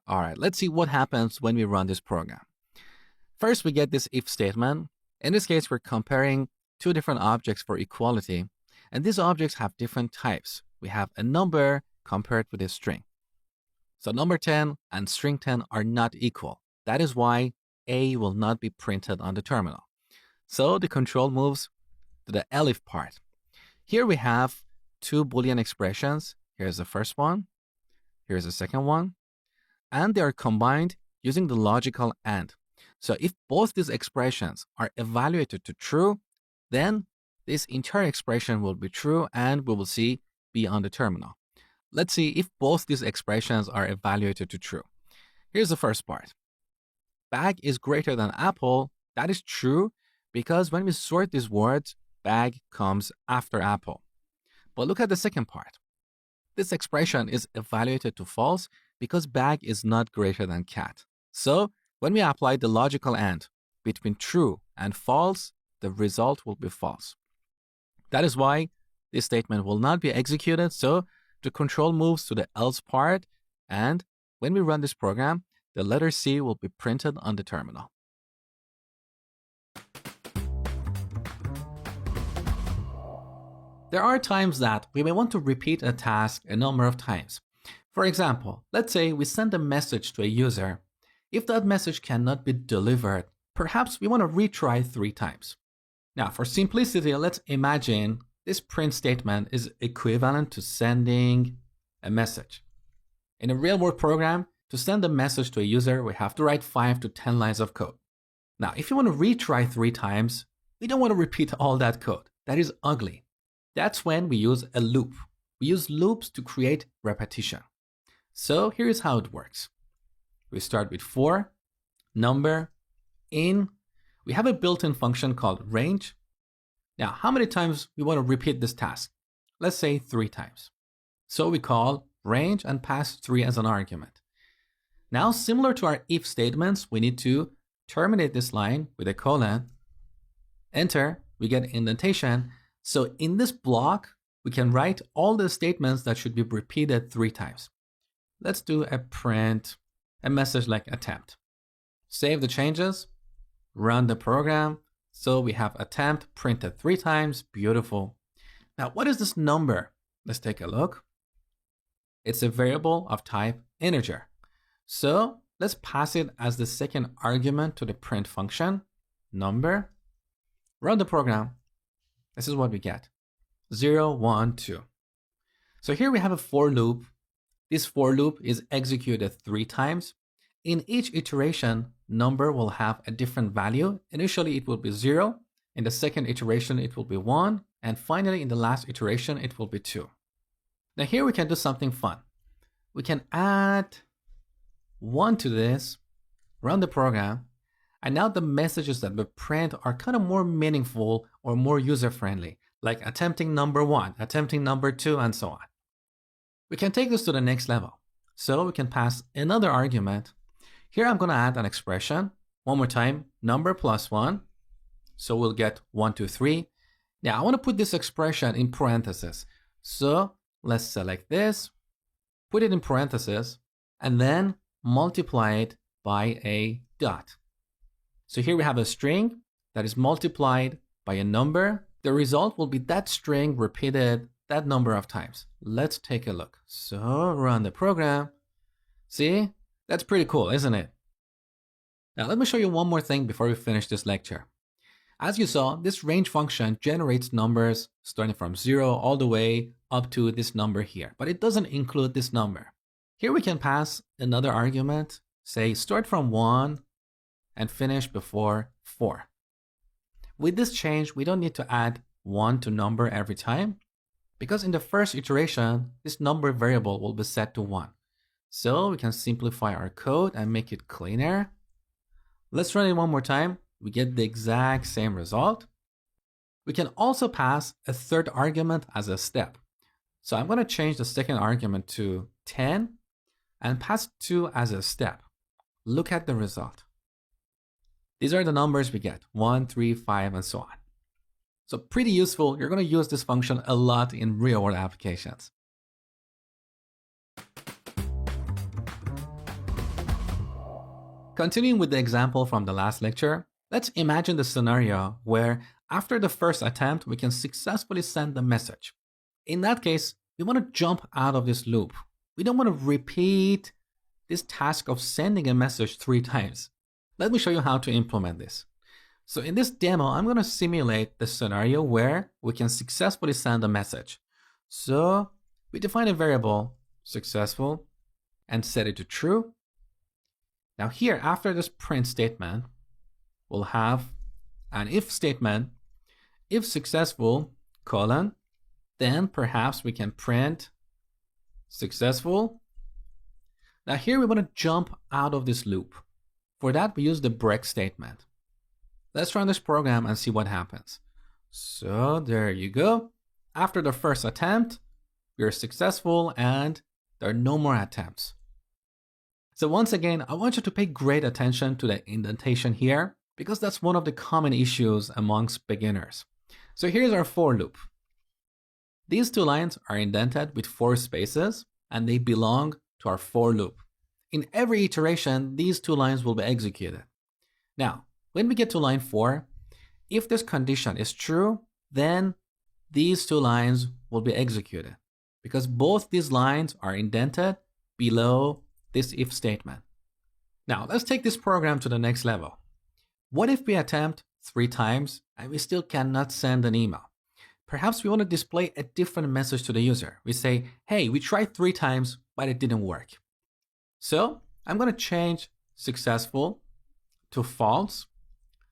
All right, let's see what happens when we run this program. First, we get this if statement. In this case, we're comparing two different objects for equality, and these objects have different types. We have a number compared with a string. So number 10 and string 10 are not equal. That is why A will not be printed on the terminal. So the control moves to the elif part. Here we have two Boolean expressions. Here's the first one. Here's the second one. And they are combined using the logical AND. So if both these expressions are evaluated to true, then this entire expression will be true and we will see B on the terminal. Let's see if both these expressions are evaluated to true. Here's the first part. Bag is greater than apple. That is true because when we sort these words, bag comes after apple. But look at the second part. This expression is evaluated to false because bag is not greater than cat. So when we apply the logical AND between true and false, the result will be false. That is why this statement will not be executed. So the control moves to the else part, and when we run this program, the letter C will be printed on the terminal. There are times that we may want to repeat a task a number of times. For example, let's say we send a message to a user. If that message cannot be delivered, perhaps we want to retry 3 times. Now, for simplicity, let's imagine this print statement is equivalent to sending a message. In a real-world program, to send a message to a user, we have to write 5 to 10 lines of code. Now, if you want to retry 3 times, we don't want to repeat all that code. That is ugly. That's when we use a loop. We use loops to create repetition. So here's how it works. We start with for, number, in. We have a built-in function called range. Now, how many times we want to repeat this task? Let's say 3 times. So we call range and pass 3 as an argument. Now, similar to our if statements, we need to terminate this line with a colon, enter, we get indentation. So in this block, we can write all the statements that should be repeated 3 times. Let's do a print, a message like attempt. Save the changes, run the program. So we have attempt printed 3 times, beautiful. Now, what is this number? Let's take a look. It's a variable of type integer. So let's pass it as the second argument to the print function, number. Run the program. This is what we get, 0, 1, 2. So here we have a for loop. This for loop is executed 3 times. In each iteration, number will have a different value. Initially, it will be 0. In the second iteration, it will be 1. And finally, in the last iteration, it will be 2. Now here we can do something fun. We can add 1 to this, run the program, and now the messages that we print are kind of more meaningful or more user-friendly, like attempting number 1, attempting number 2, and so on. We can take this to the next level. So we can pass another argument. Here I'm going to add an expression. One more time, number plus 1. So we'll get 1, 2, 3. Now I want to put this expression in parentheses. So let's select this, put it in parentheses, and then multiply it by a dot. So here we have a string that is multiplied by a number. The result will be that string repeated that number of times. Let's take a look. So run the program. See, that's pretty cool, isn't it? Now let me show you one more thing before we finish this lecture. As you saw, this range function generates numbers starting from 0 all the way up to this number here, but it doesn't include this number. Here we can pass another argument, say start from 1 and finish before 4. With this change, we don't need to add 1 to number every time, because in the first iteration, this number variable will be set to 1. So we can simplify our code and make it cleaner. Let's run it one more time. We get the exact same result. We can also pass a third argument as a step. So I'm going to change the second argument to 10 and pass 2 as a step. Look at the result. These are the numbers we get, 1, 3, 5, and so on. So pretty useful. You're going to use this function a lot in real-world applications. Continuing with the example from the last lecture, let's imagine the scenario where after the first attempt, we can successfully send the message. In that case, we want to jump out of this loop. We don't want to repeat this task of sending a message 3 times. Let me show you how to implement this. So in this demo, I'm going to simulate the scenario where we can successfully send a message. So we define a variable successful and set it to true. Now here, after this print statement, we'll have an if statement, if successful, colon, then perhaps we can print successful. Now here we want to jump out of this loop. For that, we use the break statement. Let's run this program and see what happens. So there you go. After the first attempt, we are successful and there are no more attempts. So once again, I want you to pay great attention to the indentation here because that's one of the common issues amongst beginners. So here's our for loop. These 2 lines are indented with 4 spaces and they belong to our for loop. In every iteration, these 2 lines will be executed. Now, when we get to line 4, if this condition is true, then these 2 lines will be executed because both these lines are indented below this if statement. Now, let's take this program to the next level. What if we attempt 3 times and we still cannot send an email? Perhaps we want to display a different message to the user. We say, hey, we tried 3 times, but it didn't work. So I'm going to change successful to false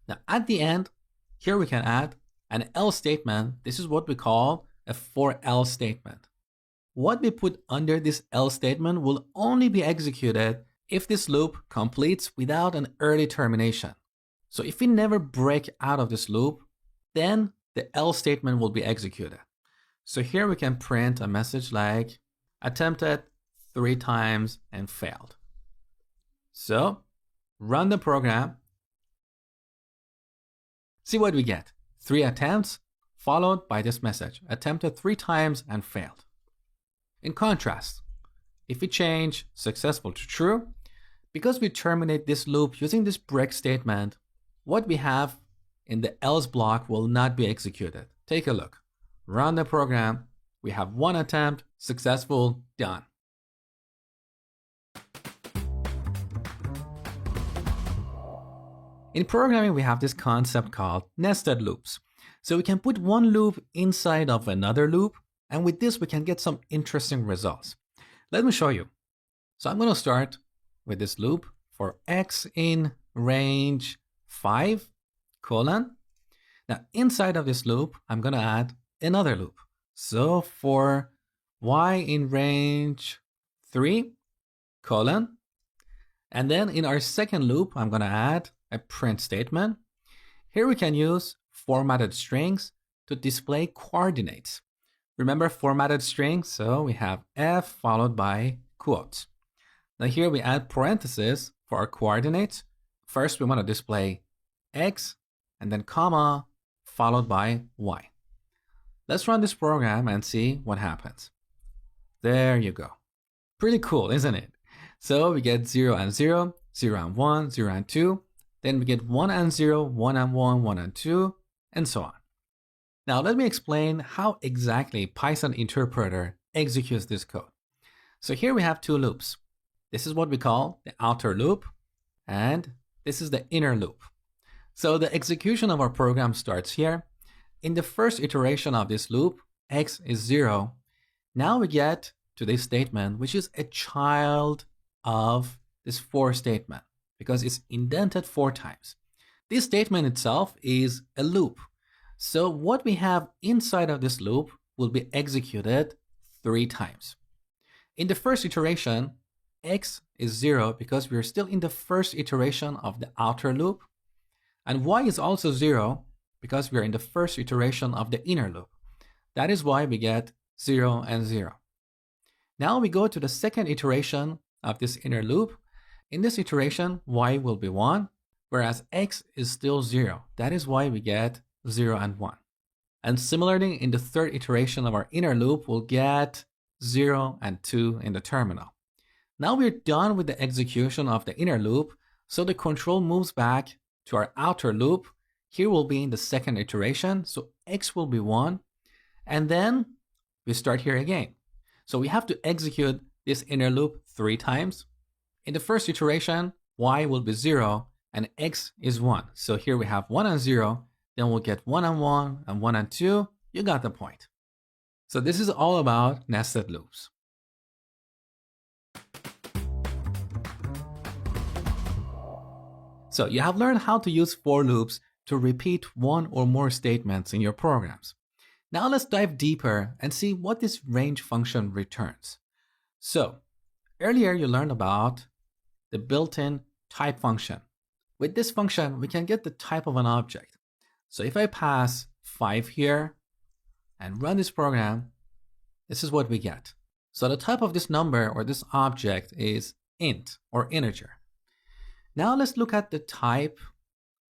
Now at the end, here we can add an else statement. This is what we call a for else statement. What we put under this else statement will only be executed if this loop completes without an early termination. So if we never break out of this loop, then the else statement will be executed. So here we can print a message like attempted 3 times and failed. So run the program. See what we get. 3 attempts followed by this message, attempted 3 times and failed. In contrast, if we change successful to true, because we terminate this loop using this break statement, what we have in the else block will not be executed. Take a look. Run the program. We have 1 attempt, successful, done. In programming, we have this concept called nested loops. So we can put one loop inside of another loop, and with this, we can get some interesting results. Let me show you. So I'm going to start with this loop for x in range 5, colon. Now, inside of this loop, I'm going to add another loop. So for y in range 3, colon. And then in our second loop, I'm going to add a print statement. Here we can use formatted strings to display coordinates. Remember formatted strings? So we have f followed by quotes. Now here we add parentheses for our coordinates. First, we want to display x and then comma followed by y. Let's run this program and see what happens. There you go. Pretty cool, isn't it? So we get 0 and 0, 0 and 1, 0 and 2. Then we get 1 and 0, 1 and 1, 1 and 2, and so on. Now let me explain how exactly Python interpreter executes this code. So here we have 2 loops. This is what we call the outer loop, and this is the inner loop. So the execution of our program starts here. In the first iteration of this loop, x is 0. Now we get to this statement, which is a child of this for statement because it's indented 4 times. This statement itself is a loop. So what we have inside of this loop will be executed 3 times. In the first iteration, x is 0 because we're still in the first iteration of the outer loop. And y is also 0 because we're in the first iteration of the inner loop. That is why we get 0 and 0. Now we go to the second iteration of this inner loop. In this iteration, y will be 1, whereas x is still 0. That is why we get 0 and 1. And similarly, in the third iteration of our inner loop, we'll get 0 and 2 in the terminal. Now we're done with the execution of the inner loop, so the control moves back to our outer loop. Here will be in the second iteration, so x will be 1, and then we start here again. So we have to execute this inner loop 3 times. In the first iteration, y will be 0 and x is 1. So here we have 1 and 0, then we'll get 1 and 1 and 1 and 2. You got the point. So this is all about nested loops. So you have learned how to use for loops to repeat one or more statements in your programs. Now let's dive deeper and see what this range function returns. So earlier you learned about the built-in type function. With this function, we can get the type of an object. So if I pass 5 here and run this program, this is what we get. So the type of this number or this object is int or integer. Now let's look at the type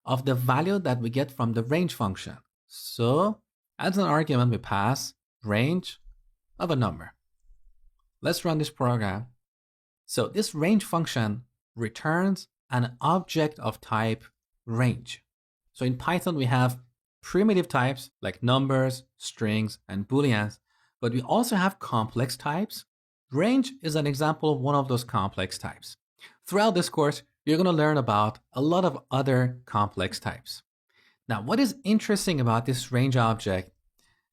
of the value that we get from the range function. So as an argument, we pass range of a number. Let's run this program. So this range function returns an object of type range. So in Python, we have primitive types like numbers, strings, and booleans, but we also have complex types. Range is an example of one of those complex types. Throughout this course, you're going to learn about a lot of other complex types. Now, what is interesting about this range object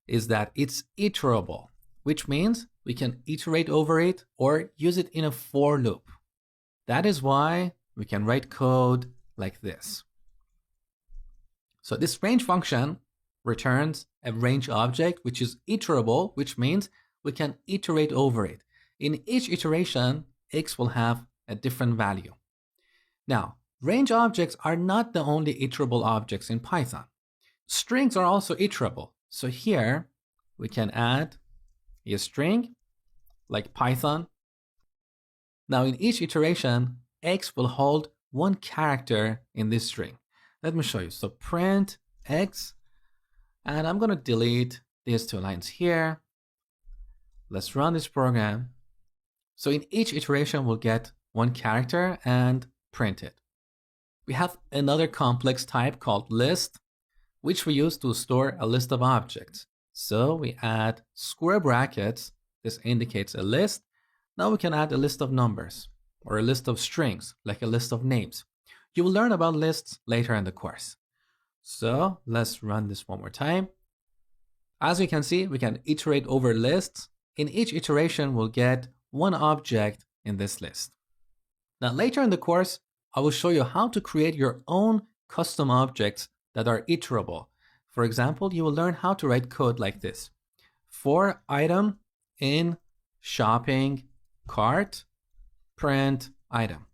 is that it's iterable, which means we can iterate over it or use it in a for loop. That is why we can write code like this. So this range function returns a range object which is iterable, which means we can iterate over it. In each iteration, x will have a different value. Now, range objects are not the only iterable objects in Python. Strings are also iterable. So here we can add a string like Python. Now in each iteration, x will hold one character in this string. Let me show you. So print x, and I'm going to delete these two lines here. Let's run this program. So in each iteration, we'll get one character and print it. We have another complex type called list, which we use to store a list of objects. So we add square brackets. This indicates a list. Now we can add a list of numbers or a list of strings, like a list of names. You will learn about lists later in the course. So let's run this one more time. As you can see, we can iterate over lists. In each iteration, we'll get one object in this list. Now later in the course, I will show you how to create your own custom objects that are iterable. For example, you will learn how to write code like this. For item in shopping cart, print item.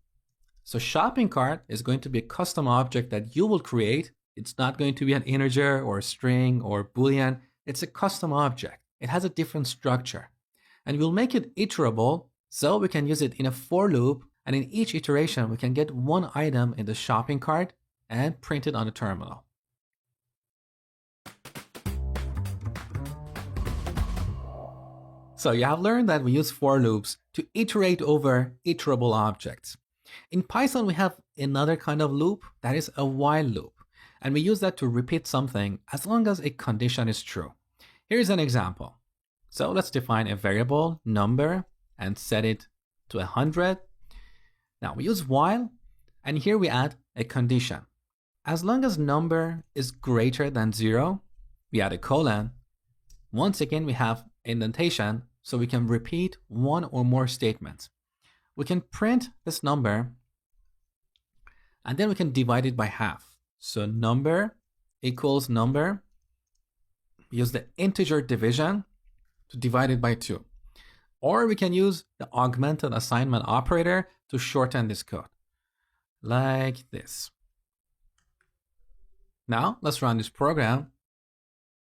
So shopping cart is going to be a custom object that you will create. It's not going to be an integer or a string or Boolean. It's a custom object. It has a different structure. And we'll make it iterable so we can use it in a for loop. And in each iteration, we can get one item in the shopping cart and print it on the terminal. So you have learned that we use for loops to iterate over iterable objects. In Python, we have another kind of loop that is a while loop. And we use that to repeat something as long as a condition is true. Here's an example. So let's define a variable number and set it to 100. Now we use while, and here we add a condition. As long as number is greater than 0, we add a colon. Once again, we have indentation, so we can repeat one or more statements. We can print this number, and then we can divide it by half. So number equals number. We use the integer division to divide it by 2. Or we can use the augmented assignment operator to shorten this code, like this. Now let's run this program.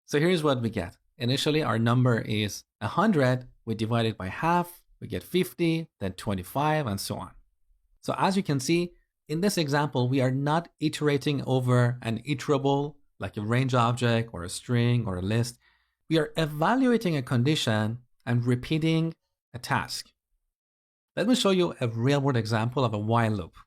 So here's what we get. Initially, our number is 100. We divide it by half. We get 50, then 25, and so on. So as you can see, in this example, we are not iterating over an iterable, like a range object or a string or a list. We are evaluating a condition and repeating a task. Let me show you a real-world example of a while loop.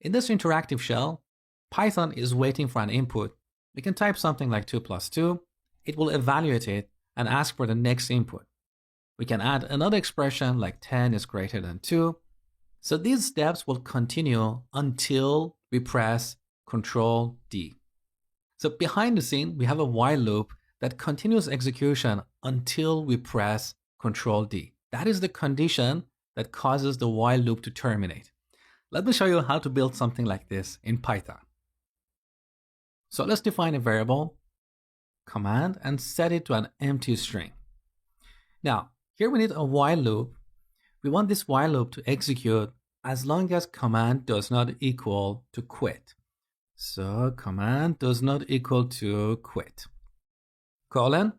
In this interactive shell, Python is waiting for an input. We can type something like 2 plus 2. It will evaluate it and ask for the next input. We can add another expression like 10 is greater than 2. So these steps will continue until we press Ctrl D. So behind the scene, we have a while loop that continues execution until we press Ctrl D. That is the condition that causes the while loop to terminate. Let me show you how to build something like this in Python. So let's define a variable, command, and set it to an empty string. Now, here we need a while loop. We want this while loop to execute as long as command does not equal to quit. So command does not equal to quit. Colon.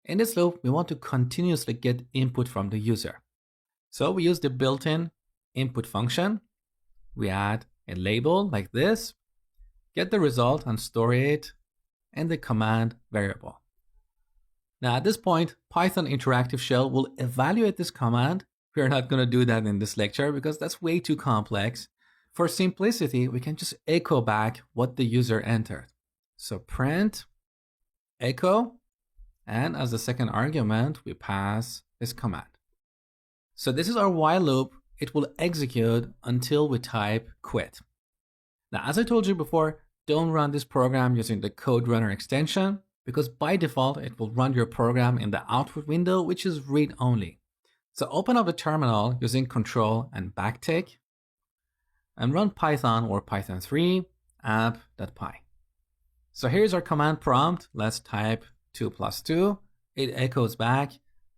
In this loop, we want to continuously get input from the user. So we use the built-in input function. We add a label like this, get the result and store it in the command variable. Now at this point, Python Interactive Shell will evaluate this command. We are not going to do that in this lecture because that's way too complex. For simplicity, we can just echo back what the user entered. So print echo, and as the second argument, we pass this command. So this is our while loop. It will execute until we type quit. Now, as I told you before, don't run this program using the Code Runner extension because by default, it will run your program in the output window, which is read only. So open up the terminal using Control and backtick and run Python or Python 3 app.py. So here's our command prompt. Let's type 2 plus 2. It echoes back.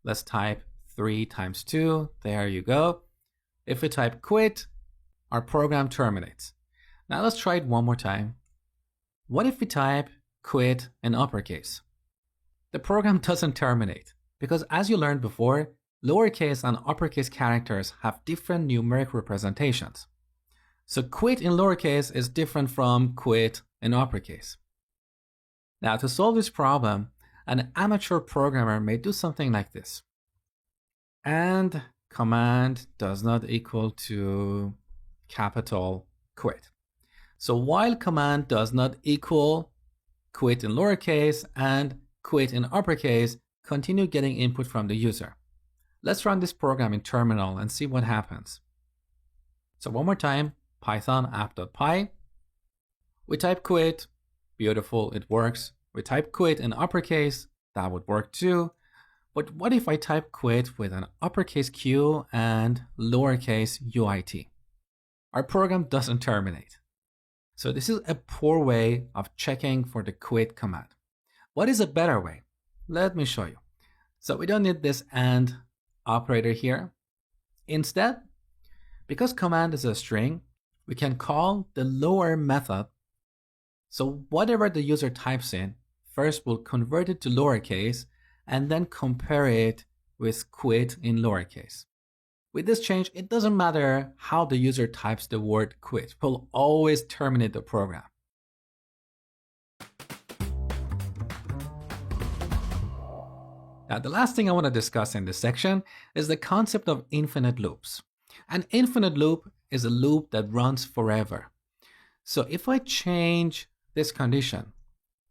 Let's type 3 times 2. There you go. If we type quit, our program terminates. Now let's try it one more time. What if we type quit in uppercase? The program doesn't terminate because, as you learned before, lowercase and uppercase characters have different numeric representations. So quit in lowercase is different from quit in uppercase. Now, to solve this problem, an amateur programmer may do something like this. And command does not equal to capital quit. So while command does not equal quit in lowercase and quit in uppercase, continue getting input from the user. Let's run this program in terminal and see what happens. So one more time, Python app.py. We type quit. Beautiful, it works. We type quit in uppercase. That would work too. But what if I type quit with an uppercase Q and lowercase UIT? Our program doesn't terminate. So this is a poor way of checking for the quit command. What is a better way? Let me show you. So we don't need this AND operator here. Instead, because command is a string, we can call the lower method. So whatever the user types in, first we'll convert it to lowercase and then compare it with quit in lowercase. With this change, it doesn't matter how the user types the word quit. We'll always terminate the program. Now, the last thing I want to discuss in this section is the concept of infinite loops. An infinite loop is a loop that runs forever. So if I change this condition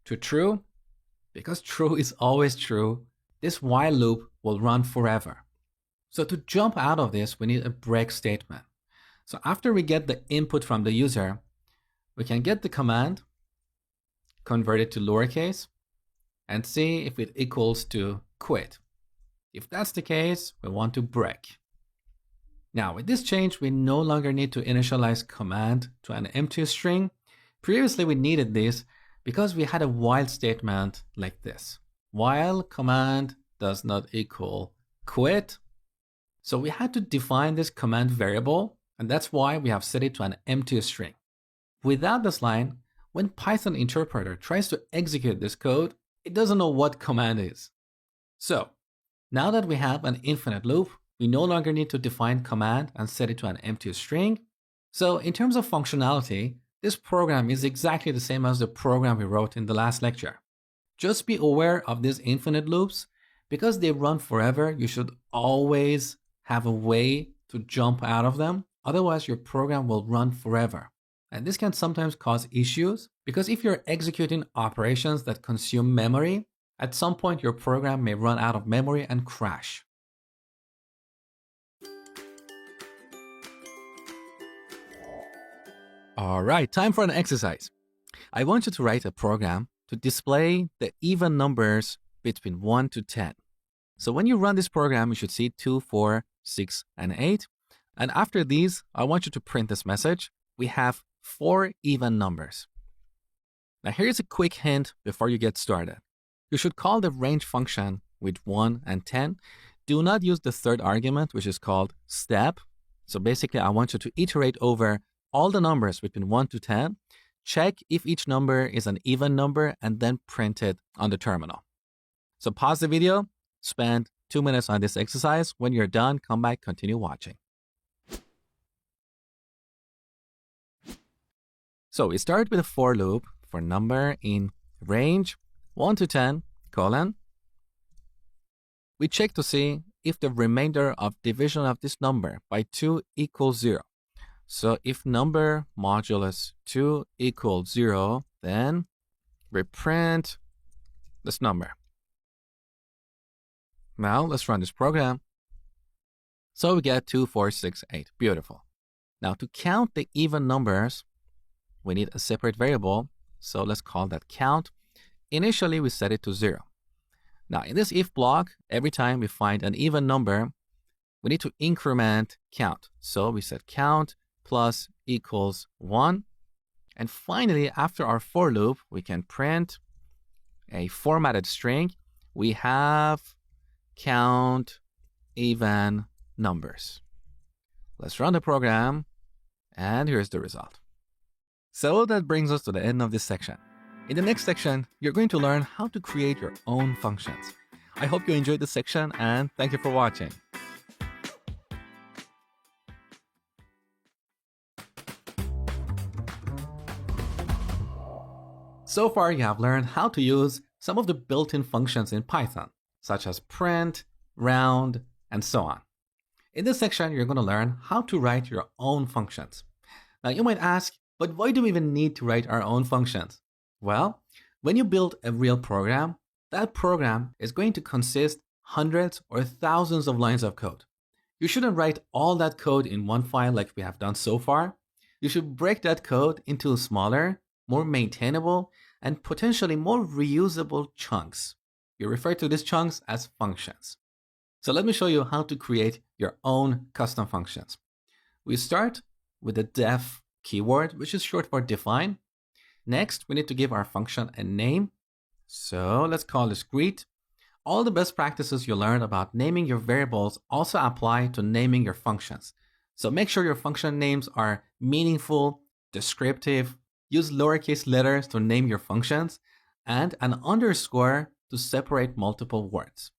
to true, because true is always true, this while loop will run forever. So to jump out of this, we need a break statement. So after we get the input from the user, we can get the command, convert it to lowercase, and see if it equals to quit. If that's the case, we want to break. Now with this change, we no longer need to initialize command to an empty string. Previously, we needed this because we had a while statement like this. While command does not equal quit. So we had to define this command variable, and that's why we have set it to an empty string. Without this line, when Python interpreter tries to execute this code, it doesn't know what command is. So now that we have an infinite loop, we no longer need to define command and set it to an empty string. So in terms of functionality, this program is exactly the same as the program we wrote in the last lecture. Just be aware of these infinite loops. Because they run forever, you should always have a way to jump out of them. Otherwise, your program will run forever. And this can sometimes cause issues because if you're executing operations that consume memory, at some point your program may run out of memory and crash. All right, time for an exercise. I want you to write a program to display the even numbers between 1 to 10. So when you run this program, you should see 2, 4, 6, and 8. And after these, I want you to print this message. We have 4 even numbers. Now here's a quick hint before you get started. You should call the range function with 1 and 10. Do not use the third argument, which is called step. So basically, I want you to iterate over all the numbers between 1 to 10. Check if each number is an even number and then print it on the terminal. So pause the video, spend 2 minutes on this exercise. When you're done, come back, continue watching. So we start with a for loop for number in range 1 to 10, colon. We check to see if the remainder of division of this number by 2 equals 0. So if number modulus 2 equals 0, then we print this number. Now let's run this program. So we get 2, 4, 6, 8. Beautiful. Now to count the even numbers, we need a separate variable. So let's call that count. Initially, we set it to 0. Now in this if block, every time we find an even number, we need to increment count. So we set count plus equals 1. And finally, after our for loop, we can print a formatted string. We have count even numbers. Let's run the program, and here's the result. So that brings us to the end of this section. In the next section, you're going to learn how to create your own functions. I hope you enjoyed this section, and thank you for watching. So far, you have learned how to use some of the built-in functions in Python, such as print, round, and so on. In this section, you're going to learn how to write your own functions. Now, you might ask, but why do we even need to write our own functions? Well, when you build a real program, that program is going to consist hundreds or thousands of lines of code. You shouldn't write all that code in one file like we have done so far. You should break that code into smaller, more maintainable, and potentially more reusable chunks. You refer to these chunks as functions. So let me show you how to create your own custom functions. We start with the def keyword, which is short for define. Next, we need to give our function a name. So let's call this greet. All the best practices you learned about naming your variables also apply to naming your functions. So make sure your function names are meaningful, descriptive, use lowercase letters to name your functions, and an underscore to separate multiple words.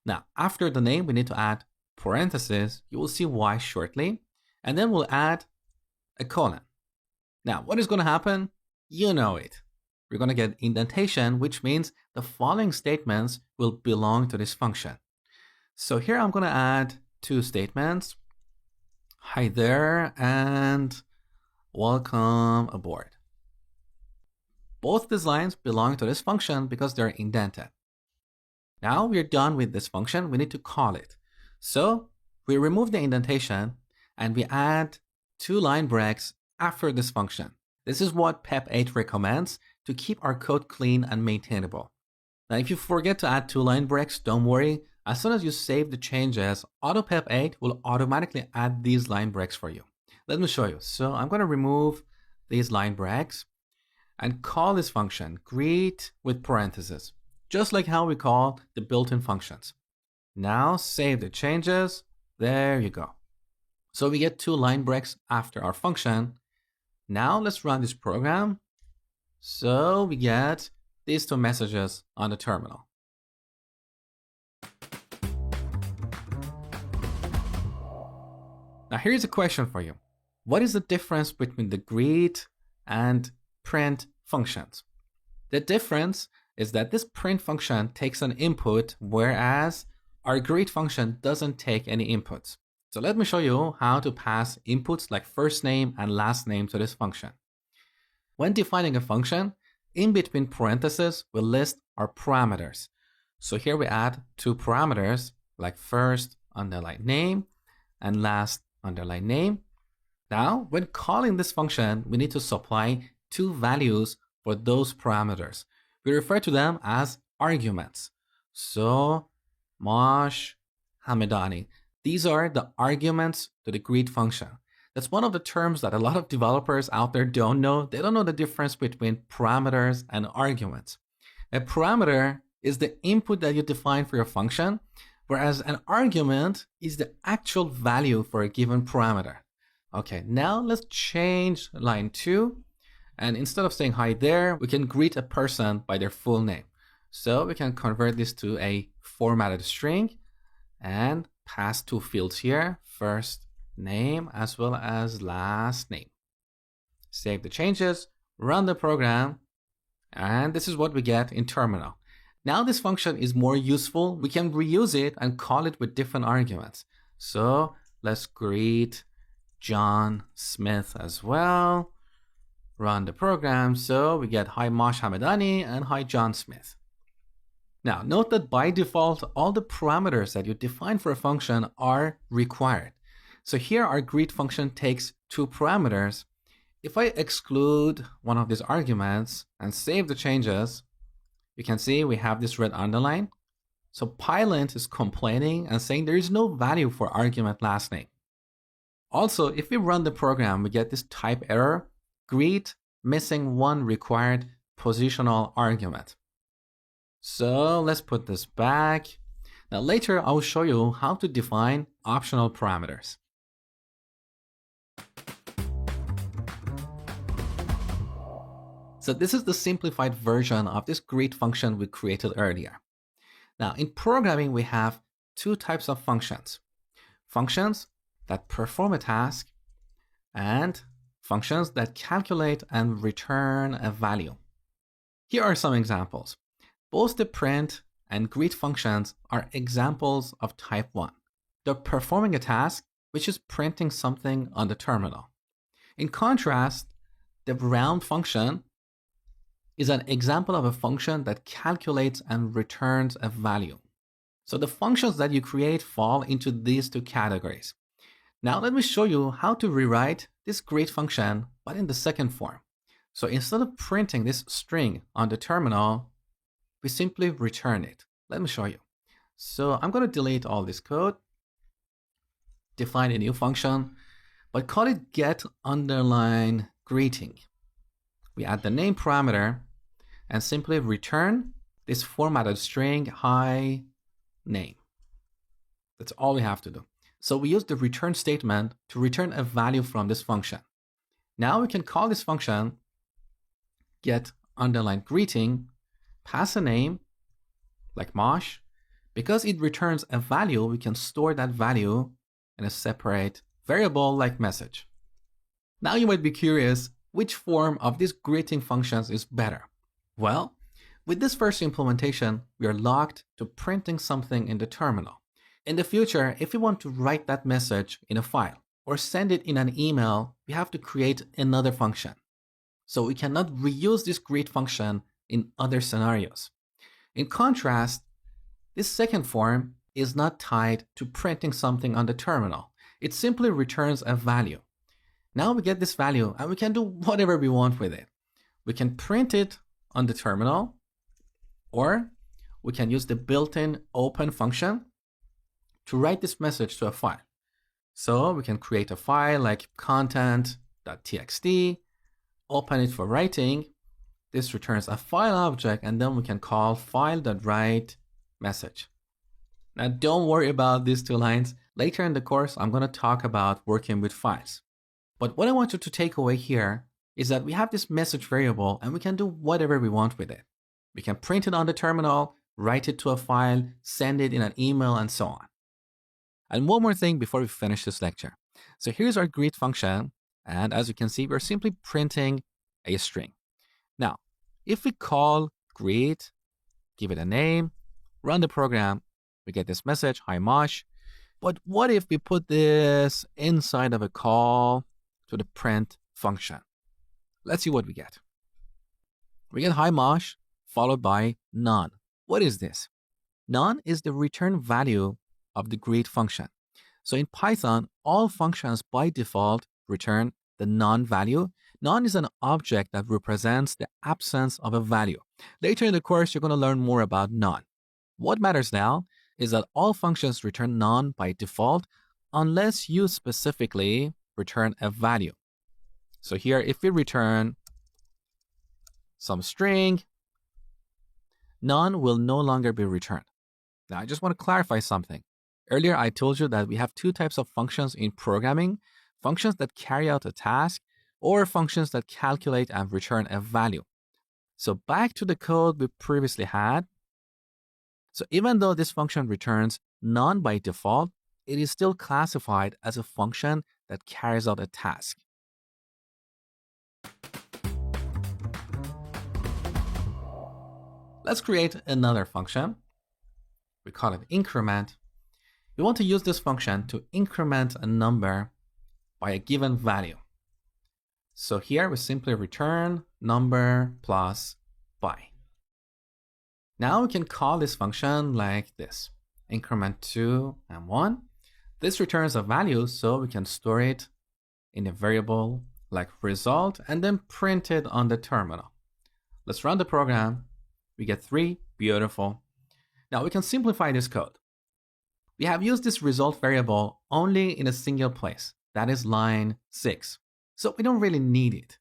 Now, after the name, we need to add parentheses. You will see why shortly. And then we'll add a colon. Now, what is going to happen? You know it. We're going to get indentation, which means the following statements will belong to this function. So here I'm going to add two statements. Hi there, and welcome aboard. Both these lines belong to this function because they're indented. Now we're done with this function. We need to call it. So we remove the indentation and we add two line breaks after this function. This is what PEP 8 recommends to keep our code clean and maintainable. Now, if you forget to add two line breaks, don't worry. As soon as you save the changes, AutoPEP 8 will automatically add these line breaks for you. Let me show you. So I'm going to remove these line breaks and call this function greet with parentheses, just like how we call the built-in functions. Now save the changes. There you go. So we get two line breaks after our function. Now let's run this program. So we get these two messages on the terminal. Now here's a question for you. What is the difference between the greet and print functions? The difference is that this print function takes an input, whereas our greet function doesn't take any inputs. So let me show you how to pass inputs like first name and last name to this function. When defining a function, in between parentheses, we'll list our parameters. So here we add two parameters like first underline name and last underline name. Now, when calling this function, we need to supply two values for those parameters. We refer to them as arguments. So, Mosh Hamedani. These are the arguments to the greet function. That's one of the terms that a lot of developers out there don't know. They don't know the difference between parameters and arguments. A parameter is the input that you define for your function, whereas an argument is the actual value for a given parameter. Okay, now let's change line 2. And instead of saying hi there, we can greet a person by their full name. So we can convert this to a formatted string and pass two fields here, first name as well as last name. Save the changes, run the program, and this is what we get in terminal. Now this function is more useful. We can reuse it and call it with different arguments. So let's greet John Smith as well. Run the program. So we get hi Mosh Hamedani and hi John Smith. Now note that by default, all the parameters that you define for a function are required. So here our greet function takes two parameters. If I exclude one of these arguments and save the changes, you can see we have this red underline. So Pylint is complaining and saying there is no value for argument last name. Also, if we run the program, we get this type error. Greet missing one required positional argument. So let's put this back. Now later I will show you how to define optional parameters. So this is the simplified version of this greet function we created earlier. Now in programming, we have two types of functions. Functions that perform a task and functions that calculate and return a value. Here are some examples. Both the print and greet functions are examples of type 1. They're performing a task, which is printing something on the terminal. In contrast, the round function is an example of a function that calculates and returns a value. So the functions that you create fall into these two categories. Now let me show you how to rewrite this greet function, but in the second form. So instead of printing this string on the terminal, we simply return it. Let me show you. So I'm going to delete all this code, define a new function, but call it get_greeting. We add the name parameter and simply return this formatted string hi name. That's all we have to do. So we use the return statement to return a value from this function. Now we can call this function get_greeting, pass a name like Mosh. Because it returns a value, we can store that value in a separate variable like message. Now you might be curious, which form of these greeting functions is better? Well, with this first implementation, we are locked to printing something in the terminal. In the future, if we want to write that message in a file or send it in an email, we have to create another function. So we cannot reuse this greet function in other scenarios. In contrast, this second form is not tied to printing something on the terminal. It simply returns a value. Now we get this value and we can do whatever we want with it. We can print it on the terminal, or we can use the built-in open function to write this message to a file. So we can create a file like content.txt, open it for writing. This returns a file object, and then we can call file.write message. Now don't worry about these two lines. Later in the course, I'm going to talk about working with files. But what I want you to take away here is that we have this message variable and we can do whatever we want with it. We can print it on the terminal, write it to a file, send it in an email, and so on. And one more thing before we finish this lecture. So here's our greet function. And as you can see, we're simply printing a string. Now, if we call greet, give it a name, run the program, we get this message, hi Mosh. But what if we put this inside of a call to the print function? Let's see what we get. We get hi Mosh followed by none. What is this? None is the return value of the greet function. So in Python, all functions by default return the none value. None is an object that represents the absence of a value. Later in the course, you're going to learn more about none. What matters now is that all functions return none by default unless you specifically return a value. So here, if we return some string, none will no longer be returned. Now, I just want to clarify something. Earlier, I told you that we have two types of functions in programming, functions that carry out a task or functions that calculate and return a value. So back to the code we previously had. So even though this function returns none by default, it is still classified as a function that carries out a task. Let's create another function. We call it increment. We want to use this function to increment a number by a given value. So here we simply return number plus by. Now we can call this function like this, increment 2 and 1. This returns a value, so we can store it in a variable like result and then print it on the terminal. Let's run the program. We get 3, beautiful. Now we can simplify this code. We have used this result variable only in a single place, that is line 6. So we don't really need it.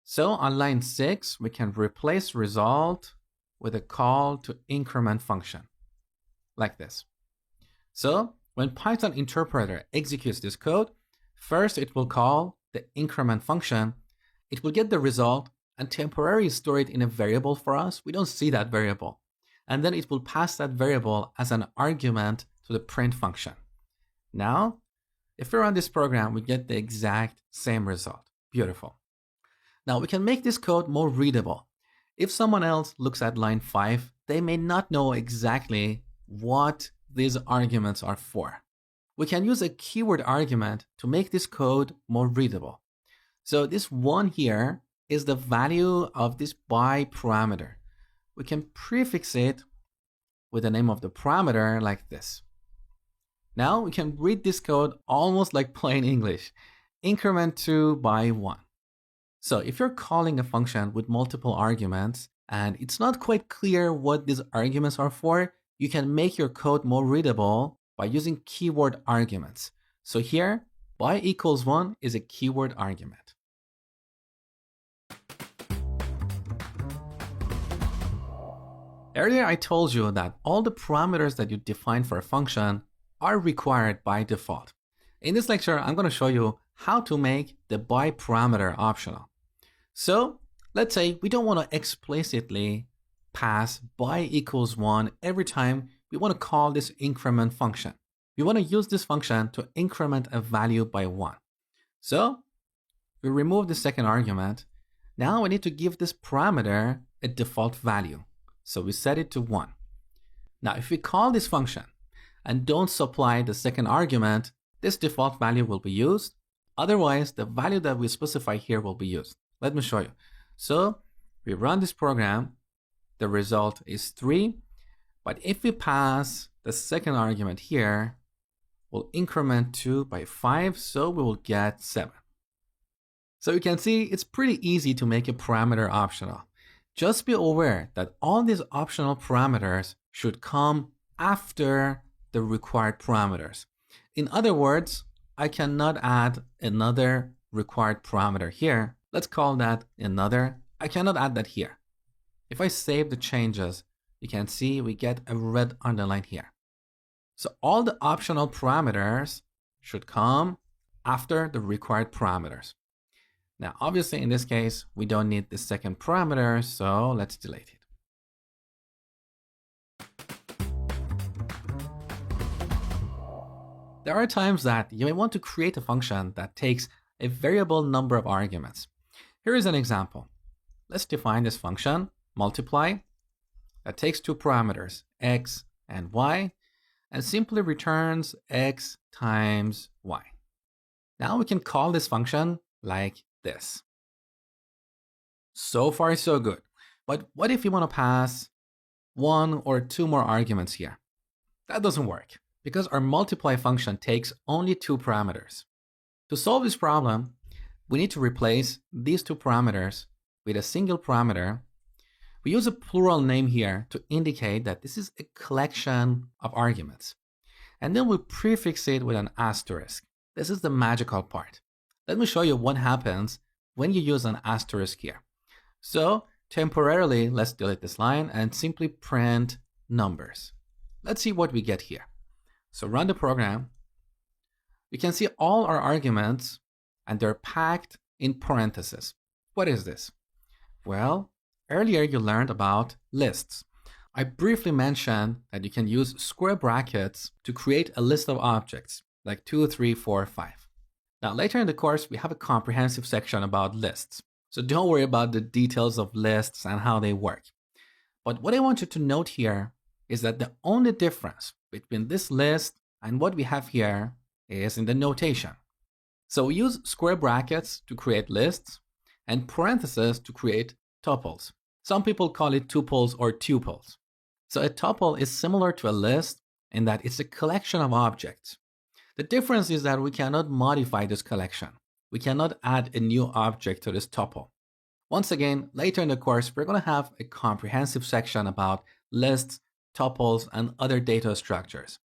So on line 6, we can replace result with a call to increment function, like this. So when Python interpreter executes this code, first it will call the increment function, it will get the result and temporarily store it in a variable for us. We don't see that variable. And then it will pass that variable as an argument to the print function. Now, if we run this program, we get the exact same result. Beautiful. Now we can make this code more readable. If someone else looks at line 5, they may not know exactly what these arguments are for. We can use a keyword argument to make this code more readable. So this 1 here is the value of this by parameter. We can prefix it with the name of the parameter like this. Now we can read this code almost like plain English. Increment 2 by 1. So if you're calling a function with multiple arguments and it's not quite clear what these arguments are for, you can make your code more readable by using keyword arguments. So here, by equals 1 is a keyword argument. Earlier I told you that all the parameters that you define for a function are required by default. In this lecture, I'm going to show you how to make the by parameter optional. So let's say we don't want to explicitly pass by equals 1 every time we want to call this increment function. We want to use this function to increment a value by 1. So we remove the second argument. Now we need to give this parameter a default value. So we set it to 1. Now if we call this function and don't supply the second argument, this default value will be used. Otherwise, the value that we specify here will be used. Let me show you. So we run this program. The result is 3. But if we pass the second argument here, we'll increment 2 by 5, so we will get 7. So you can see it's pretty easy to make a parameter optional. Just be aware that all these optional parameters should come after the required parameters. In other words, I cannot add another required parameter here. Let's call that another. I cannot add that here. If I save the changes, you can see we get a red underline here. So all the optional parameters should come after the required parameters. Now, obviously, in this case, we don't need the second parameter, so let's delete it. There are times that you may want to create a function that takes a variable number of arguments. Here is an example. Let's define this function, multiply, that takes 2 parameters, x and y, and simply returns x times y. Now we can call this function like this. So far, so good. But what if we want to pass 1 or 2 more arguments here? That doesn't work because our multiply function takes only 2 parameters. To solve this problem, we need to replace these 2 parameters with a single parameter. We use a plural name here to indicate that this is a collection of arguments. And then we prefix it with an asterisk. This is the magical part. Let me show you what happens when you use an asterisk here. So temporarily, let's delete this line and simply print numbers. Let's see what we get here. So run the program. You can see all our arguments and they're packed in parentheses. What is this? Well, earlier you learned about lists. I briefly mentioned that you can use square brackets to create a list of objects like 2, 3, 4, 5. Now later in the course, we have a comprehensive section about lists. So don't worry about the details of lists and how they work. But what I want you to note here is that the only difference between this list and what we have here is in the notation. So we use square brackets to create lists and parentheses to create tuples. Some people call it tuples or tuples. So a tuple is similar to a list in that it's a collection of objects. The difference is that we cannot modify this collection. We cannot add a new object to this tuple. Once again, later in the course, we're going to have a comprehensive section about lists, tuples, and other data structures.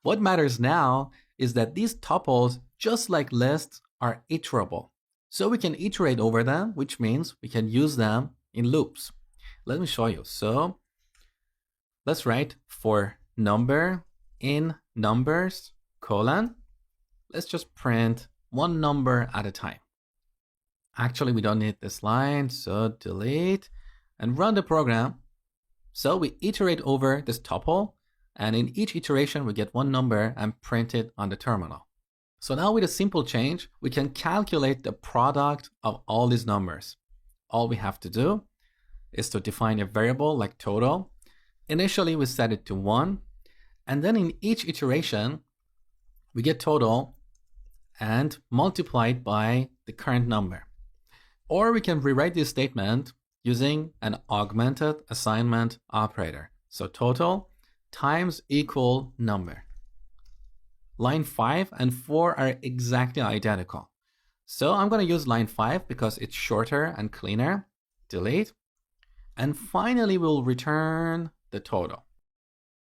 What matters now is that these tuples, just like lists, are iterable. So we can iterate over them, which means we can use them in loops. Let me show you. So let's write for number in numbers colon. Let's just print one number at a time. Actually, we don't need this line, so delete and run the program. So we iterate over this tuple, and in each iteration, we get one number and print it on the terminal. So now with a simple change, we can calculate the product of all these numbers. All we have to do is to define a variable like total. Initially, we set it to 1, and then in each iteration, we get total and multiply it by the current number. Or we can rewrite this statement using an augmented assignment operator. So total times equal number. Line 5 and 4 are exactly identical. So I'm going to use line 5 because it's shorter and cleaner. Delete. And finally, we'll return the total.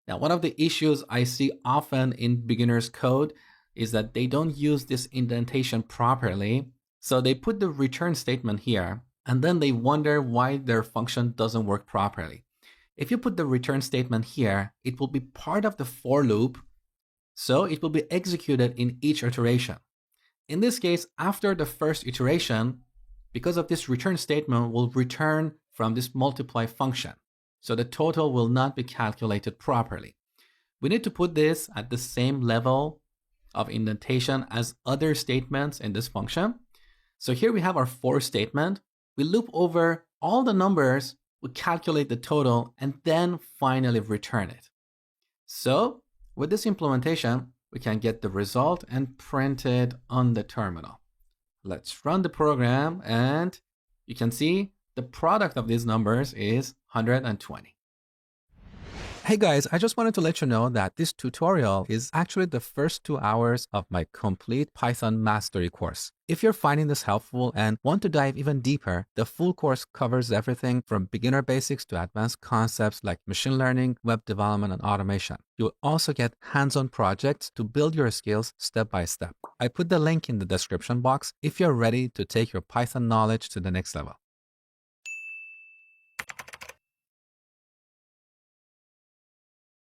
Now, one of the issues I see often in beginners code is that they don't use this indentation properly. So they put the return statement here, and then they wonder why their function doesn't work properly. If you put the return statement here, it will be part of the for loop, so it will be executed in each iteration. In this case, after the first iteration, because of this return statement, will return from this multiply function. So the total will not be calculated properly. We need to put this at the same level of indentation as other statements in this function. So here we have our for statement. We loop over all the numbers, we calculate the total, and then finally return it. So with this implementation, we can get the result and print it on the terminal. Let's run the program, and you can see the product of these numbers is 120. Hey guys, I just wanted to let you know that this tutorial is actually the first 2 hours of my complete Python mastery course. If you're finding this helpful and want to dive even deeper, the full course covers everything from beginner basics to advanced concepts like machine learning, web development, and automation. You'll also get hands-on projects to build your skills step by step. I put the link in the description box if you're ready to take your Python knowledge to the next level.